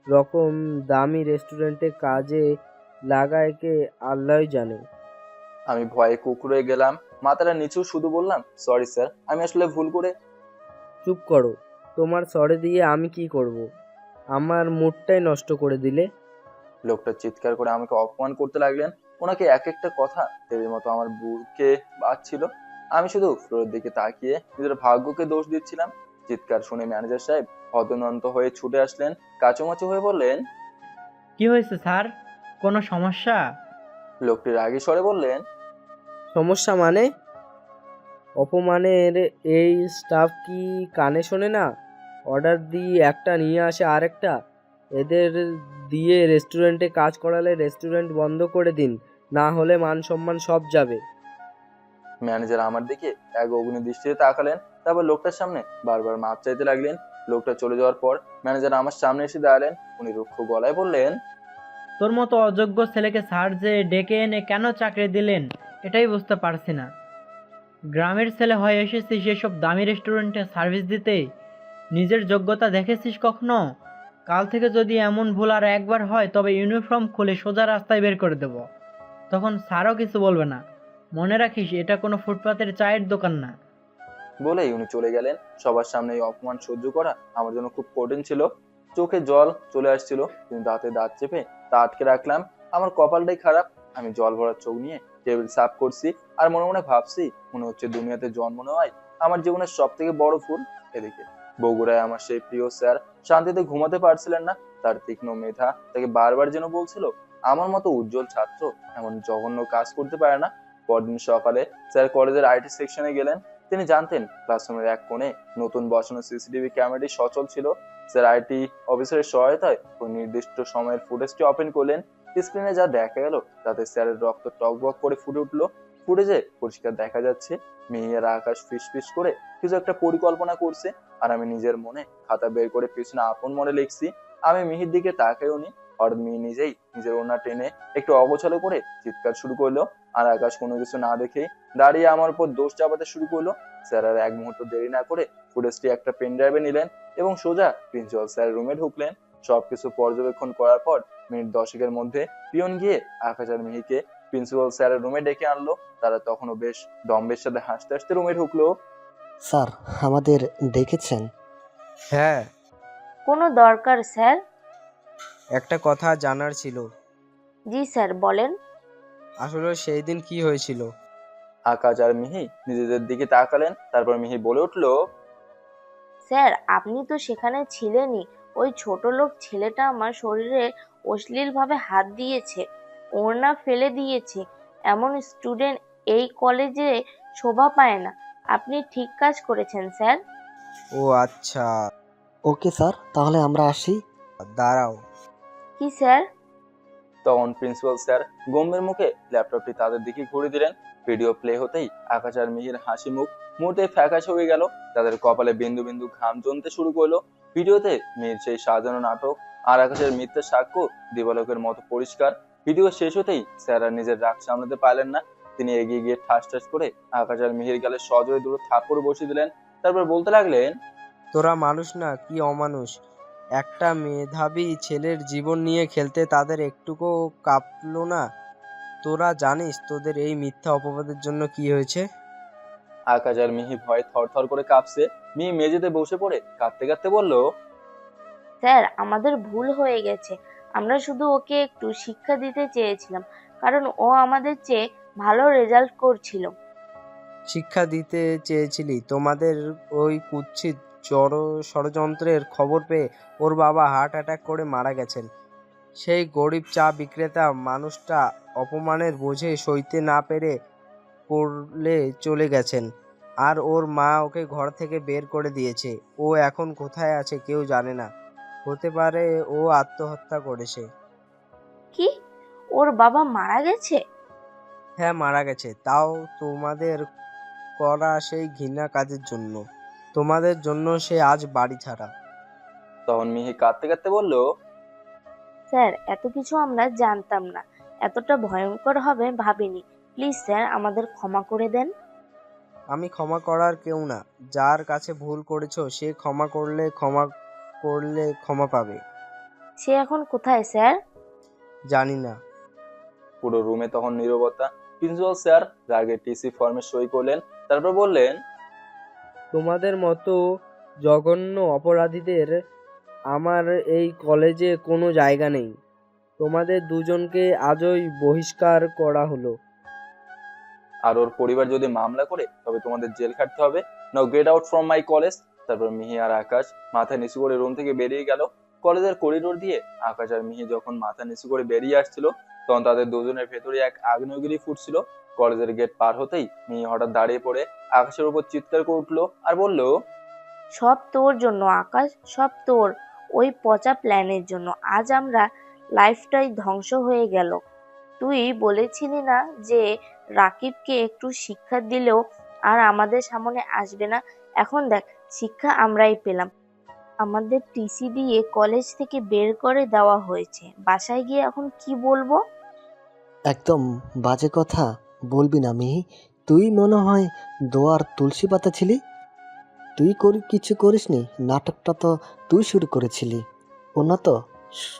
Speaker 6: রকম দামি রেস্টুরেন্টে কাজে লাগায় কে আল্লাহই জানে।
Speaker 1: আমি ভয়ে কুঁকড়ে গেলাম। মাথাটা নিচু, শুধু বললাম, সরি স্যার, আমি আসলে ভুল করে।
Speaker 6: চুপ করো, তোমার সরে দিয়ে আমি কি করব? আমার মুডটাই নষ্ট করে দিলে।
Speaker 1: লোকটা চিৎকার করে আমাকে অপমান করতে লাগলেন। ওনাকে এক একটা কথা তেলের মতো আমার বুকে বাজছিল। আমি শুধু ফ্লোরের দিকে তাকিয়ে নিজের ভাগ্যকে দোষ দিচ্ছিলাম। চিৎকার শুনে ম্যানেজার সাহেব হতনন্ত হয়ে ছুটে আসলেন। কাচুমাচু হয়ে বললেন,
Speaker 8: কি হয়েছে স্যার? কোনো সমস্যা?
Speaker 1: লোকটি রাগী স্বরে বললেন,
Speaker 6: সমস্যা মানে? অপমানের এই স্টাফ কি কানে শোনে না? অর্ডার দিই একটা, নিয়ে আসে আরেকটা। এদের দিয়ে রেস্টুরেন্টে কাজ করালে রেস্টুরেন্ট বন্ধ করে দিন, না হলে মান সম্মান সব যাবে।
Speaker 1: ম্যানেজার আমার দিকে এক অগ্নি দৃষ্টিতে তাকালেন, তারপর লোকটার সামনে বারবার মাপ চাইতে লাগলেন। লোকটা চলে যাওয়ার পর ম্যানেজার আমার সামনে এসে দাঁড়ালেন। উনি রুক্ষ গলায় বললেন,
Speaker 8: তোর মতো অযোগ্য ছেলেকে স্যার যে ডেকে এনে কেন চাকরি দিলেন এটাই বুঝতে পারছি না। গ্রামের ছেলে হয়ে এসেছিস এসব দামি রেস্টুরেন্টে সার্ভিস দিতে? নিজের যোগ্যতা দেখেছিস কখনো? কাল থেকে যদি এমন ভুল আর একবার হয় তবে ইউনিফর্ম খুলে সোজা রাস্তায় বের করে দেব। তখন স্যারও কিছু বলবে না। মনে রাখিস, এটা কোনো ফুটপাতের চায়ের দোকান না।
Speaker 1: বলেই উনি চলে গেলেন। সবার সামনে এই অপমান সহ্য করা আমার জন্য খুব কঠিন ছিল। চোখে জল চলে আসছিল, কিন্তু দাঁতে দাঁত চেপে তা আটকে রাখলাম। আমার কপালটাই খারাপ। আমি জল ভরা চোখ নিয়ে টেবিল সাফ করছি আর মনে মনে ভাবছি, মনে হচ্ছে দুনিয়াতে জন্ম নেওয়াই আমার জীবনের সব থেকে বড় ভুল। এদিকে বগুড়ায় আমার সেই প্রিয় স্যার শান্তিতে ঘুমাতে পারছিলেন না। তার তীক্ষ্ণ মেধা তাকে বারবার যেন বলছিল, আমার মতো উজ্জ্বল ছাত্র এমন জঘন্য কাজ করতে পারে না। পরদিন সকালে স্যার কলেজের আইটি সেকশনে গেলেন। তিনি জানতেন ক্লাসরুমের এক কোণে নতুন বসানো সিসিটিভি ক্যামেরাটি সচল ছিল। স্যার আইটি অফিসারের সহায়তায় ওই নির্দিষ্ট সময়ের ফুটেজটি ওপেন করলেন। স্ক্রিনে যা দেখা গেল তাতে স্যারের রক্ত টকবক করে ফুটে উঠলো। ফুটেজে পরিষ্কার দেখা যাচ্ছে মিহি আর আকাশ ফিসফিস করে কিছু একটা পরিকল্পনা করছে, আর আমি নিজের মনে খাতা বের করে পিছনে আপন মনে লিখছি। আমি মিহির দিকে তাকাইও নি, হঠাৎ মিহি নিজেই নিজের ওড়না টেনে একটু অগোছালো করে চিৎকার শুরু করলো। আর আকাশ কোনো কিছু না দেখেই দাঁড়িয়ে আমার উপর দোষ চাপাতে শুরু করলো। স্যার আর এক মুহূর্ত দেরি না করে ফুটেজটি একটা পেন ড্রাইভে নিলেন এবং সোজা প্রিন্সিপাল স্যার রুমে ঢুকলেন। সবকিছু পর্যবেক্ষণ করার পর মিনিট 10 মধ্যে পিয়ন গিয়ে আকাশ আর মিহিকে প্রিন্সিপাল স্যারের রুমে ডেকে আনলো। তারা তখনও বেশ দম্বের সাথে হাসতে হাসতে রুমে ঢুকলো।
Speaker 3: স্যার, আমাদের ডেকেছেন?
Speaker 6: হ্যাঁ,
Speaker 4: কোনো দরকার স্যার?
Speaker 6: একটা কথা জানার ছিল।
Speaker 4: জি স্যার, বলেন।
Speaker 6: আসলে সেই দিন কি হয়েছিল?
Speaker 1: আকাশ আর মিহি নিজেদের দিকে তাকালেন। তারপর মিহি বলে উঠলো,
Speaker 4: স্যার, আপনি তো সেখানে ছিলেনই। ওই ছোট লোক ছেলেটা আমার শরীরে অশ্লীলভাবে হাত দিয়েছে, ওড়না ফেলে দিয়েছে। এমন স্টুডেন্ট এই কলেজে শোভা পায় না। আপনি ঠিক কাজ করেছেন স্যার।
Speaker 6: ও আচ্ছা,
Speaker 3: ওকে স্যার, তাহলে আমরা আসি।
Speaker 6: দাঁড়াও।
Speaker 4: কি স্যার?
Speaker 1: তখন প্রিন্সিপাল স্যার গম্ভীর মুখে ল্যাপটপটি তাদের দিকে ঘুরে দিলেন। ভিডিও প্লে হতেই আকাশ আর মিহির হাসি মুখ মুহূর্তে ফ্যাকাশ হয়ে গেল। তাদের কপালে বিন্দু বিন্দু ঘাম জমতে শুরু করলো। ভিডিওতে মিহির সেই সাজানো নাটক আর আকাশের মিথ্যে সাক্ষ্য দিবালোকের মতো পরিষ্কার। ভিডিও শেষ হতেই স্যার আর নিজের রাগ সামলাতে পারলেন না। তিনি এগিয়ে গিয়ে ঠাস ঠাস করে আকাশ আর মিহির গালে সজোরে দুটো থাপ্পড় বসিয়ে দিলেন। তারপর বলতে লাগলেন,
Speaker 6: তোরা মানুষ না, কি অমানুষ! একটা মেধাবী ছেলের জীবন নিয়ে খেলতে তাদের একটুকু কাঁপলো না? তোরা জানিস তোদের এই মিথ্যা অপবাদের জন্য কি হয়েছে?
Speaker 1: আকাশ আর মিহি ভয়ে থর থর করে কাঁপছে। মিহি মেঝেতে বসে পড়ে কাঁদতে কাঁদতে বলল,
Speaker 4: স্যার, আমাদের ভুল হয়ে গেছে। আমরা শুধু ওকে একটু শিক্ষা দিতে চেয়েছিলাম, কারণ ও আমাদের চেয়ে ভালো রেজাল্ট করছিল।
Speaker 6: শিক্ষা দিতে চেয়েছিলি? তোমাদের ওই কুৎসিত জড় ষড়যন্ত্রের খবর পেয়ে ওর বাবা হার্ট অ্যাটাক করে মারা গেছেন। সেই গরিব চা বিক্রেতা মানুষটা অপমানের বোঝে সইতে না পেরে পড়লে চলে গেছেন। আর ওর মা ওকে ঘর থেকে বের করে দিয়েছে। ও এখন কোথায় আছে কেউ জানে না। হতে পারে ও আত্মহত্যা করেছে।
Speaker 4: কি? ওর বাবা মারা গেছে?
Speaker 6: হ্যাঁ, মারা গেছে। তাও তোমাদের করা সেই ঘৃণা কাজের জন্য। তোমাদের জন্য সে আজ বাড়ি ছাড়া।
Speaker 1: তখন মিহি কাঁদতে কাঁদতে বলল,
Speaker 4: স্যার, এত কিছু আমরা জানতাম না। এতটা ভয়ঙ্কর হবে ভাবিনি। প্লিজ স্যার, আমাদের ক্ষমা করে দেন।
Speaker 6: আমি ক্ষমা করার কেউ না। যার কাছে ভুল করেছো সে ক্ষমা পাবে।
Speaker 4: সে এখন কোথায় স্যার?
Speaker 6: জানি না।
Speaker 1: পুরো রুমে তখন নীরবতা। প্রিন্সিপাল স্যার রাগে টিসি ফর্মে সই করলেন। তারপর বললেন,
Speaker 6: তোমাদের মতো জঘন্য অপরাধীদের আমার এই কলেজে কোনো জায়গা নেই। তোমাদের দুজনকে আজই বহিষ্কার করা হলো।
Speaker 1: আর ওর পরিবার যদি মামলা করে তবে তোমাদের জেল খাটতে হবে। নাও get out from my college. তারপর মিহি আর আকাশ মাথা নিচু করে রুম থেকে বেরিয়ে গেল। কলেজের করিডোর দিয়ে আকাশ আর মিহি যখন মাথা নিচু করে বেরিয়ে আসছিল তখন তাদের দুজনের ভেতরে এক আগ্নেয়গিরি ফুটছিল। কলেজের গেট পার হতেই মিহি হঠাৎ দাঁড়িয়ে পড়ে আকাশের উপর চিৎকার করে উঠলো আর বলল,
Speaker 4: সব তোর জন্য আকাশ, সব তোর ওই পচা প্ল্যানের জন্য আজ আমরা লাইফটাই ধ্বংস হয়ে গেল। তুই বলেছিলি না যে রাকিবকে একটু শিক্ষা দিলেও আর আমাদের সামনে আসবে না? এখন দেখ, শিক্ষা আমরাই পেলাম। আমাদের টিসি দিয়ে কলেজ থেকে বের করে দেওয়া হয়েছে। বাসায় গিয়ে এখন কি বলবো?
Speaker 3: একদম বাজে কথা বলবি না মিহি। তুই মনে হয় দোয়ার তুলসী পাতা ছিলি। তুই কিছু করিসনি। নাটকটা তো তুই শুরু করেছিলি, ওনা তো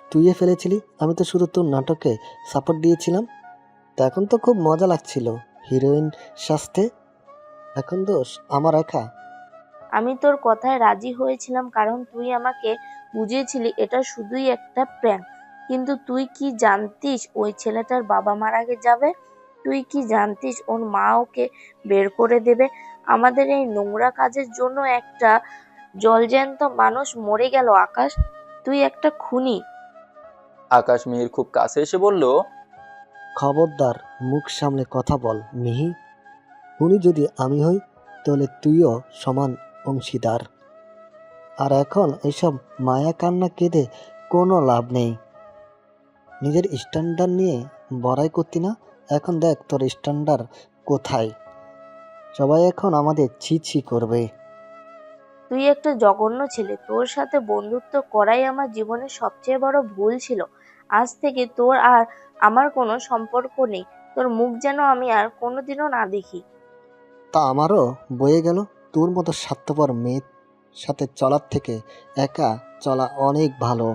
Speaker 3: তুইয়ে ফেলেছিলি। আমি তো শুধু তোর নাটকে সাপোর্ট দিয়েছিলাম। তা এখন তো খুব মজা লাগছিল হিরোইন সাজতে। এখন দোষ আমার একা।
Speaker 4: আমি তোর কথায় রাজি হয়েছিলাম কারণ তুই আমাকে বুঝিয়েছিলি এটা শুধুই একটা প্র্যাঙ্ক। কিন্তু তুই কি জানতিস ওই ছেলেটার বাবা মারা যাবে? তুই কি জানতিস ওর মা ওকে বের করে দেবে? আমাদের এই নোংরা কাজের জন্য একটা জলজ্যান্ত মানুষ মরে গেল আকাশ। তুই একটা খুনি।
Speaker 1: আকাশ মিহির খুব কাছে এসে বলল,
Speaker 3: খবরদার, মুখ সামনে কথা বল মিহি। উনি যদি আমি হই তাহলে তুইও সমান অংশীদার। আর এখন এসব মায়া কান্না কেঁদে কোনো লাভ নেই। নিজের স্ট্যান্ডার্ড নিয়ে বড়াই করতি না? এখন দেখ তোর স্ট্যান্ডার্ড কোথায়। সবাই এখন আমাদের ছি ছি করবে।
Speaker 4: তুই একটা জঘন্য ছেলে। তোর সাথে বন্ধুত্ব করাই আমার জীবনের সবচেয়ে বড় ভুল ছিল। আজ থেকে তোর আর আমার কোনো সম্পর্ক নেই। তোর মুখ যেন আমি আর কোনোদিনও না দেখি।
Speaker 3: তা আমারও বয়ে গেল। তোর মতো স্বার্থপর মেয়ের সাথে চলার থেকে একা চলা অনেক ভালো।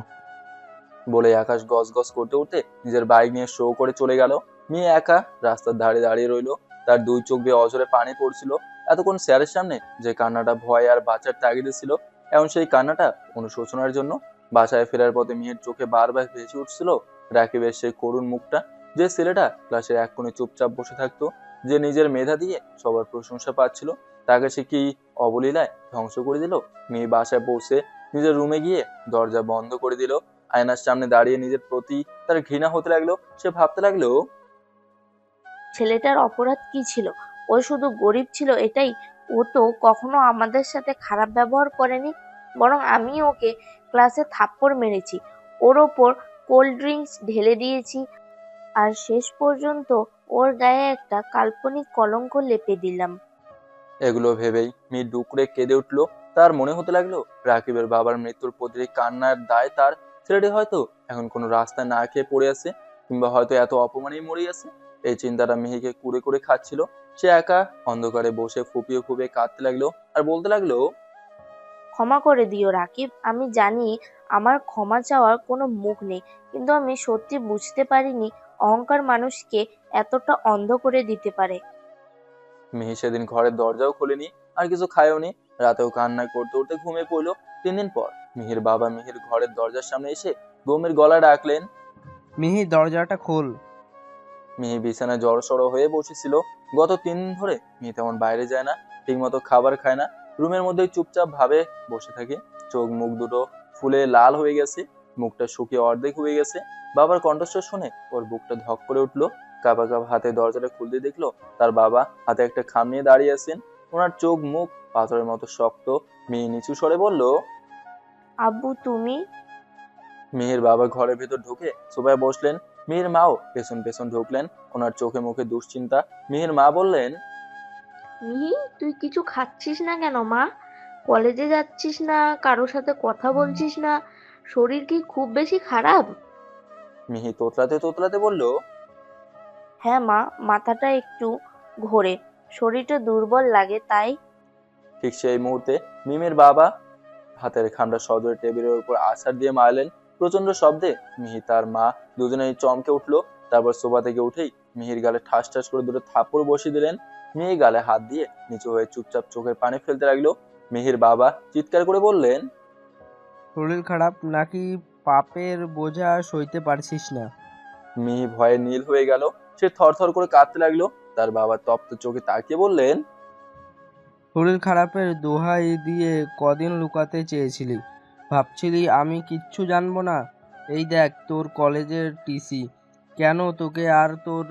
Speaker 1: বলে আকাশ গজ গজ করতে করতে নিজের বাইক নিয়ে শো করে চলে গেল। মেয়ে একা রাস্তার ধারে দাঁড়িয়ে রইলো। তার দুই চোখ দিয়ে অঝরে পানি পড়ছিল। এতক্ষণ স্যারের সামনে যে কান্নাটা ভয় আর বাঁচার তাগিদে ছিল, এখন সেই কান্নাটা অনুশোচনার জন্য। বাসায় ফেরার পথে মেয়ের চোখে বারবার ভেসে উঠছিল রাকিবের সেই করুণ মুখটা। যে ছেলেটা ক্লাসের এক কোণে চুপচাপ বসে থাকতো, যে নিজের মেধা দিয়ে সবার প্রশংসা পাচ্ছিল, তাকে সে কি অবলীলায় ধ্বংস করে দিল। মেয়ে বাসায় পৌঁছে নিজের রুমে গিয়ে দরজা বন্ধ করে দিল। আয়নার সামনে দাঁড়িয়ে নিজের প্রতি তার ঘৃণা হতে লাগলো। সে ভাবতে লাগলো,
Speaker 4: ছেলেটার অপরাধ কি ছিল? ও শুধু গরিব ছিল এটাই? ও তো কখনো আমাদের সাথে খারাপ ব্যবহার করেনি, বরং আমি ওকে ক্লাসে থাপ্পড় মেরেছি, ওর ওপর কোল্ড ড্রিঙ্কস ঢেলে দিয়েছি, আর শেষ পর্যন্ত ওর গায়ে একটা কাল্পনিক কলঙ্ক লেপে দিলাম।
Speaker 1: এগুলো ভেবেই মেয়ে ডুকরে কেঁদে উঠলো। তার মনে হতে লাগলো রাকিবের বাবার মৃত্যুর প্রতিটি কান্নার দায় তার। ছেলেটি হয়তো এখন কোনো রাস্তায় না খেয়ে পড়ে আছে, কিংবা হয়তো এত অপমানেই মরে আছে। এই চিন্তাটা মেহিকে কুড়ে কুড়ে খাচ্ছিল। সে একা অন্ধকারে বসে ফুপিয়ে ফুপিয়ে কাঁদতে লাগলো আর বলতে লাগলো,
Speaker 4: ক্ষমা করে দিও রাকিব, আমি জানি আমার ক্ষমা চাওয়ার কোনো মুখ নেই, কিন্তু আমি সত্যি বুঝতে পারিনি অহংকার মানুষকে এতটা অন্ধ করে দিতে পারে।
Speaker 1: মিহি সেদিন ঘরের দরজাও খোলেনি, আর কিছু খায়ওনি। রাতেও কান্না করতে করতে ঘুমিয়ে পড়লো। 3 দিন পর মিহির বাবা মিহির ঘরের দরজার সামনে এসে গমের গলা ডাকলেন।
Speaker 6: মিহি, দরজাটা খোল।
Speaker 1: মিহি বিছানায় জড়সড় হয়ে বসেছিল। গত 3 দিন ধরে মিহি তেমন বাইরে যায় না, ঠিক মতো খাবার খায় না, রুমের মধ্যে চুপচাপ ভাবে বসে থাকে। চোখ মুখ দুটো ফুলে লাল হয়ে গেছে, মুখটা শুকিয়ে অর্ধেক হয়ে গেছে। বাবার কণ্ঠস্বর শুনে ওর বুকটা ধক করে উঠলো। কাঁপা কাঁপা হাতে দরজাটা খুলতে দেখলো তার বাবা হাতে একটা খাম নিয়ে দাঁড়িয়ে আছেন। ওনার চোখ মুখ পাথরের মতো শক্ত। মিহি নিচু স্বরে বলল,
Speaker 4: আব্বু তুমি?
Speaker 1: মিহির বাবা ঘরের ভেতর ঢুকে সোফায় বসলেন। মিহির মাও পেছন পেছন ঢুকলেন। ওনার চোখে মুখে দুশ্চিন্তা। মিহির মা বললেন,
Speaker 4: মিহি, তুই কিছু খাচ্ছিস না কেন মা? কলেজে যাচ্ছিস না, কারোর সাথে কথা বলছিস না, শরীর কি খুব বেশি খারাপ?
Speaker 1: মিহি তোতলাতে তোতলাতে বলল,
Speaker 4: হ্যাঁ মা, মাথাটা একটু ঘোরে, শরীরটা দুর্বল লাগে তাই।
Speaker 1: ঠিক সেই মুহূর্তে মিমির বাবা হাতের খামটা সদরে টেবিলের উপর আছাড় দিয়ে মারলেন। প্রচন্ড শব্দে মিহি তার মা দুজনেই চমকে উঠলো। তারপর সোফা থেকে উঠেই মিহির গালে ঠাস ঠাস করে দুটো থাপ্পড় বসিয়ে দিলেন। মিহি গালে হাত দিয়ে নিচু হয়ে চুপচাপ চোখের পানি ফেলতে লাগলো। মিহির বাবা চিৎকার করে বললেন,
Speaker 6: শরীর খারাপ নাকি পাপের বোঝা সইতে পারছিস না?
Speaker 1: মিহি ভয়ে নীল হয়ে গেল। সে থরথর করে কাঁদতে লাগলো। তার বাবা তপ্ত চোখে তাকিয়ে বললেন,
Speaker 6: শরীর খারাপের দোহাই দিয়ে কদিন লুকাতে চেয়েছিলি? ভাবছিলি আমি কিচ্ছু জানবো না? এই দেখ তোর কলেজের টিসি। কেন তোকে আর তোর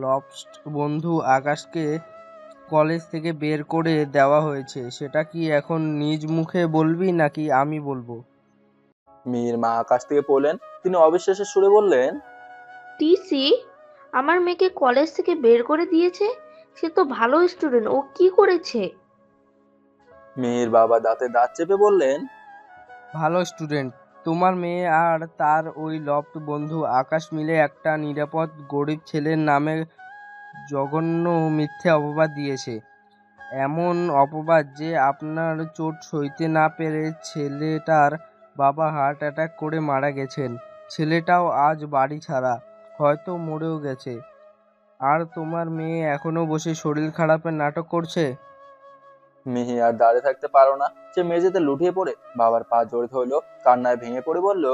Speaker 6: লস্ট বন্ধু আকাশকে কলেজ থেকে বের করে দেওয়া হয়েছে সেটা কি এখন নিজ মুখে বলবি নাকি আমি বলবো?
Speaker 1: মিহির মা আকাশ থেকে পড়লেন। তিনি অবিশ্বাসের সুরে বললেন,
Speaker 4: টিসি? আমার মেয়েকে কলেজ থেকে বের করে দিয়েছে? সে তো ভালো স্টুডেন্ট, ও কি করেছে?
Speaker 1: মিহির বাবা দাঁতে দাঁত চেপে বললেন,
Speaker 6: ভালো স্টুডেন্ট? তোমার মেয়ে আর তার ওই লফট বন্ধু আকাশ মিলে একটা নিরাপদ গরিব ছেলের নামে জঘন্য মিথ্যে অপবাদ দিয়েছে। এমন অপবাদ যে আপনার চোট সইতে না পেরে ছেলেটার বাবা হার্ট অ্যাটাক করে মারা গেছেন। ছেলেটাও আজ বাড়ি ছাড়া, হয়তো মরেও গেছে। আর তোমার মেয়ে এখনো বসে শরীর খারাপের নাটক করছে।
Speaker 1: মিহি আর দাঁড়িয়ে থাকতে পারো না। সে মেঝেতে লুটিয়ে পড়ে বাবার পা জড়িয়ে ধরলো। কান্নায় ভেঙে পড়ে বলল,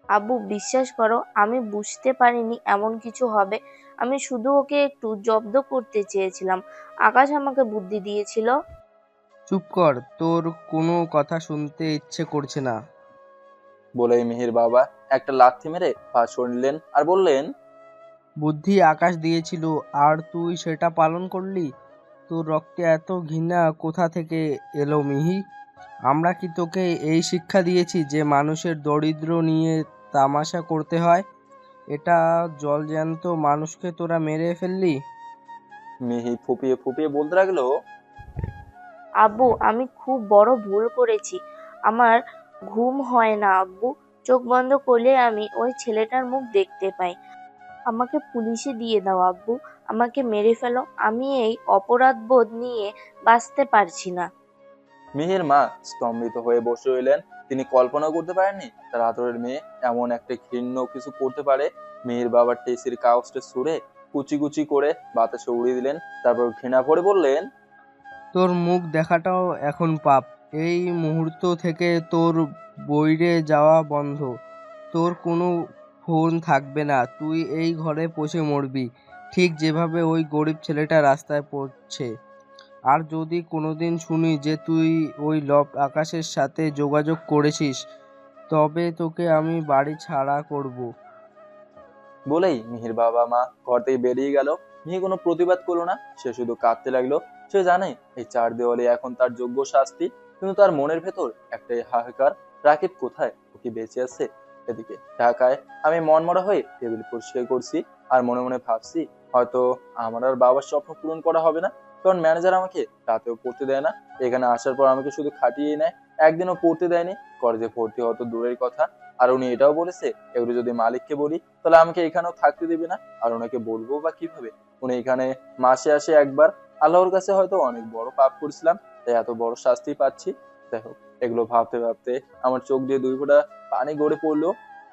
Speaker 4: আব্বু বিশ্বাস করো, আমি বুঝতে পারিনি এমন কিছু হবে। আমি শুধু ওকে একটু জব্দ করতে চেয়েছিলাম, আকাশ আমাকে বুদ্ধি দিয়েছিল।
Speaker 6: চুপ কর, তোর কোনো কথা শুনতে ইচ্ছে করছে না।
Speaker 1: বলেই মিহির বাবা একটা লাথি মেরে পা সরিয়ে নিলেন আর বললেন,
Speaker 6: বুদ্ধি আকাশ দিয়েছিল আর তুই সেটা পালন করলি? তোর রক্তে এত ঘৃণা কোথা থেকে এলো মিহি? আমরা কি তোকে এই শিক্ষা দিয়েছি যে মানুষের দরিদ্র নিয়ে তামাশা করতে হয়? এটা জলজ্যান্ত মানুষকে তোরা মেরে ফেললি।
Speaker 1: মিহি ফুপিয়ে ফুপিয়ে বলতে লাগলো,
Speaker 4: আব্বু, আমি খুব বড় ভুল করেছি। আমার ঘুম হয় না আব্বু, চোখ বন্ধ করলে আমি ওই ছেলেটার মুখ দেখতে পাই। আমাকে পুলিশে দিয়ে দাও আব্বু, আমাকে মেরে ফেলো, আমি এই অপরাধবোধ নিয়ে বাঁচতে পারছি না।
Speaker 1: মিহির মা স্তম্ভিত হয়ে বসে রইলেন। তিনি কল্পনা করতে পারেননি তার আদরের মেয়ে এমন একটা ঘৃণ্য কিছু করতে পারে। মেয়ের বাবার টেসির কাগজটা ছুঁড়ে কুচি কুচি করে বাতাসে উড়িয়ে দিলেন, তারপর ঘৃণা করে বললেন,
Speaker 6: তোর মুখ দেখাটাও এখন পাপ। এই মুহূর্ত থেকে তোর বইরে যাওয়া বন্ধ। তোর কোনো ফোন থাকবে না। তুই এই ঘরে পচে মরবি, ঠিক যেভাবে ওই গরিব ছেলেটা রাস্তায় পড়ছে। আর যদি কোনোদিন শুনি যে তুই ওই আকাশের সাথে যোগাযোগ করেছিস, তবে তোকে আমি বাড়ি ছাড়া করব।
Speaker 1: বলেই মিহির বাবা মা ঘর থেকে বেরিয়ে গেল। মিহি কোনো প্রতিবাদ করলো না, সে শুধু কাঁদতে লাগলো। সে জানে এই চার দেওয়ালে এখন তার যোগ্য শাস্তি, কিন্তু তার মনের ভেতর একটাই হাহাকার, রাকিব কোথায়, ও কি বেঁচে আছে? এদিকে ঢাকায় আমি মনমরা হয়ে টেবিল পরিষ্কার করছি আর মনে মনে ভাবছি, হয়তো আমার আর বাবার স্বপ্ন পূরণ করা হবে না, কারণ ম্যানেজার আমাকে রাতেও পড়তে দেয় না। এখানে আসার পর আমাকে শুধু খাটিয়ে নেয়, একদিনও পড়তে দেয়নি। কলেজে ভর্তি হতো দূরের কথা, আর উনি এটাও বলেছে এগুলো যদি মালিককে বলি তাহলে আমাকে এখানেও থাকতে দেবে না, আর ওনাকে বলবো বা কিভাবে? উনি এখানে মাসে আসে একবার। আল্লাহর কাছে হয়তো অনেক বড় পাপ করেছিলাম, তাই এত বড় শাস্তি পাচ্ছি। যাই হোক, এগুলো ভাবতে ভাবতে আমার চোখ দিয়ে দুই ফোঁটা পানি গড়ে পড়লো।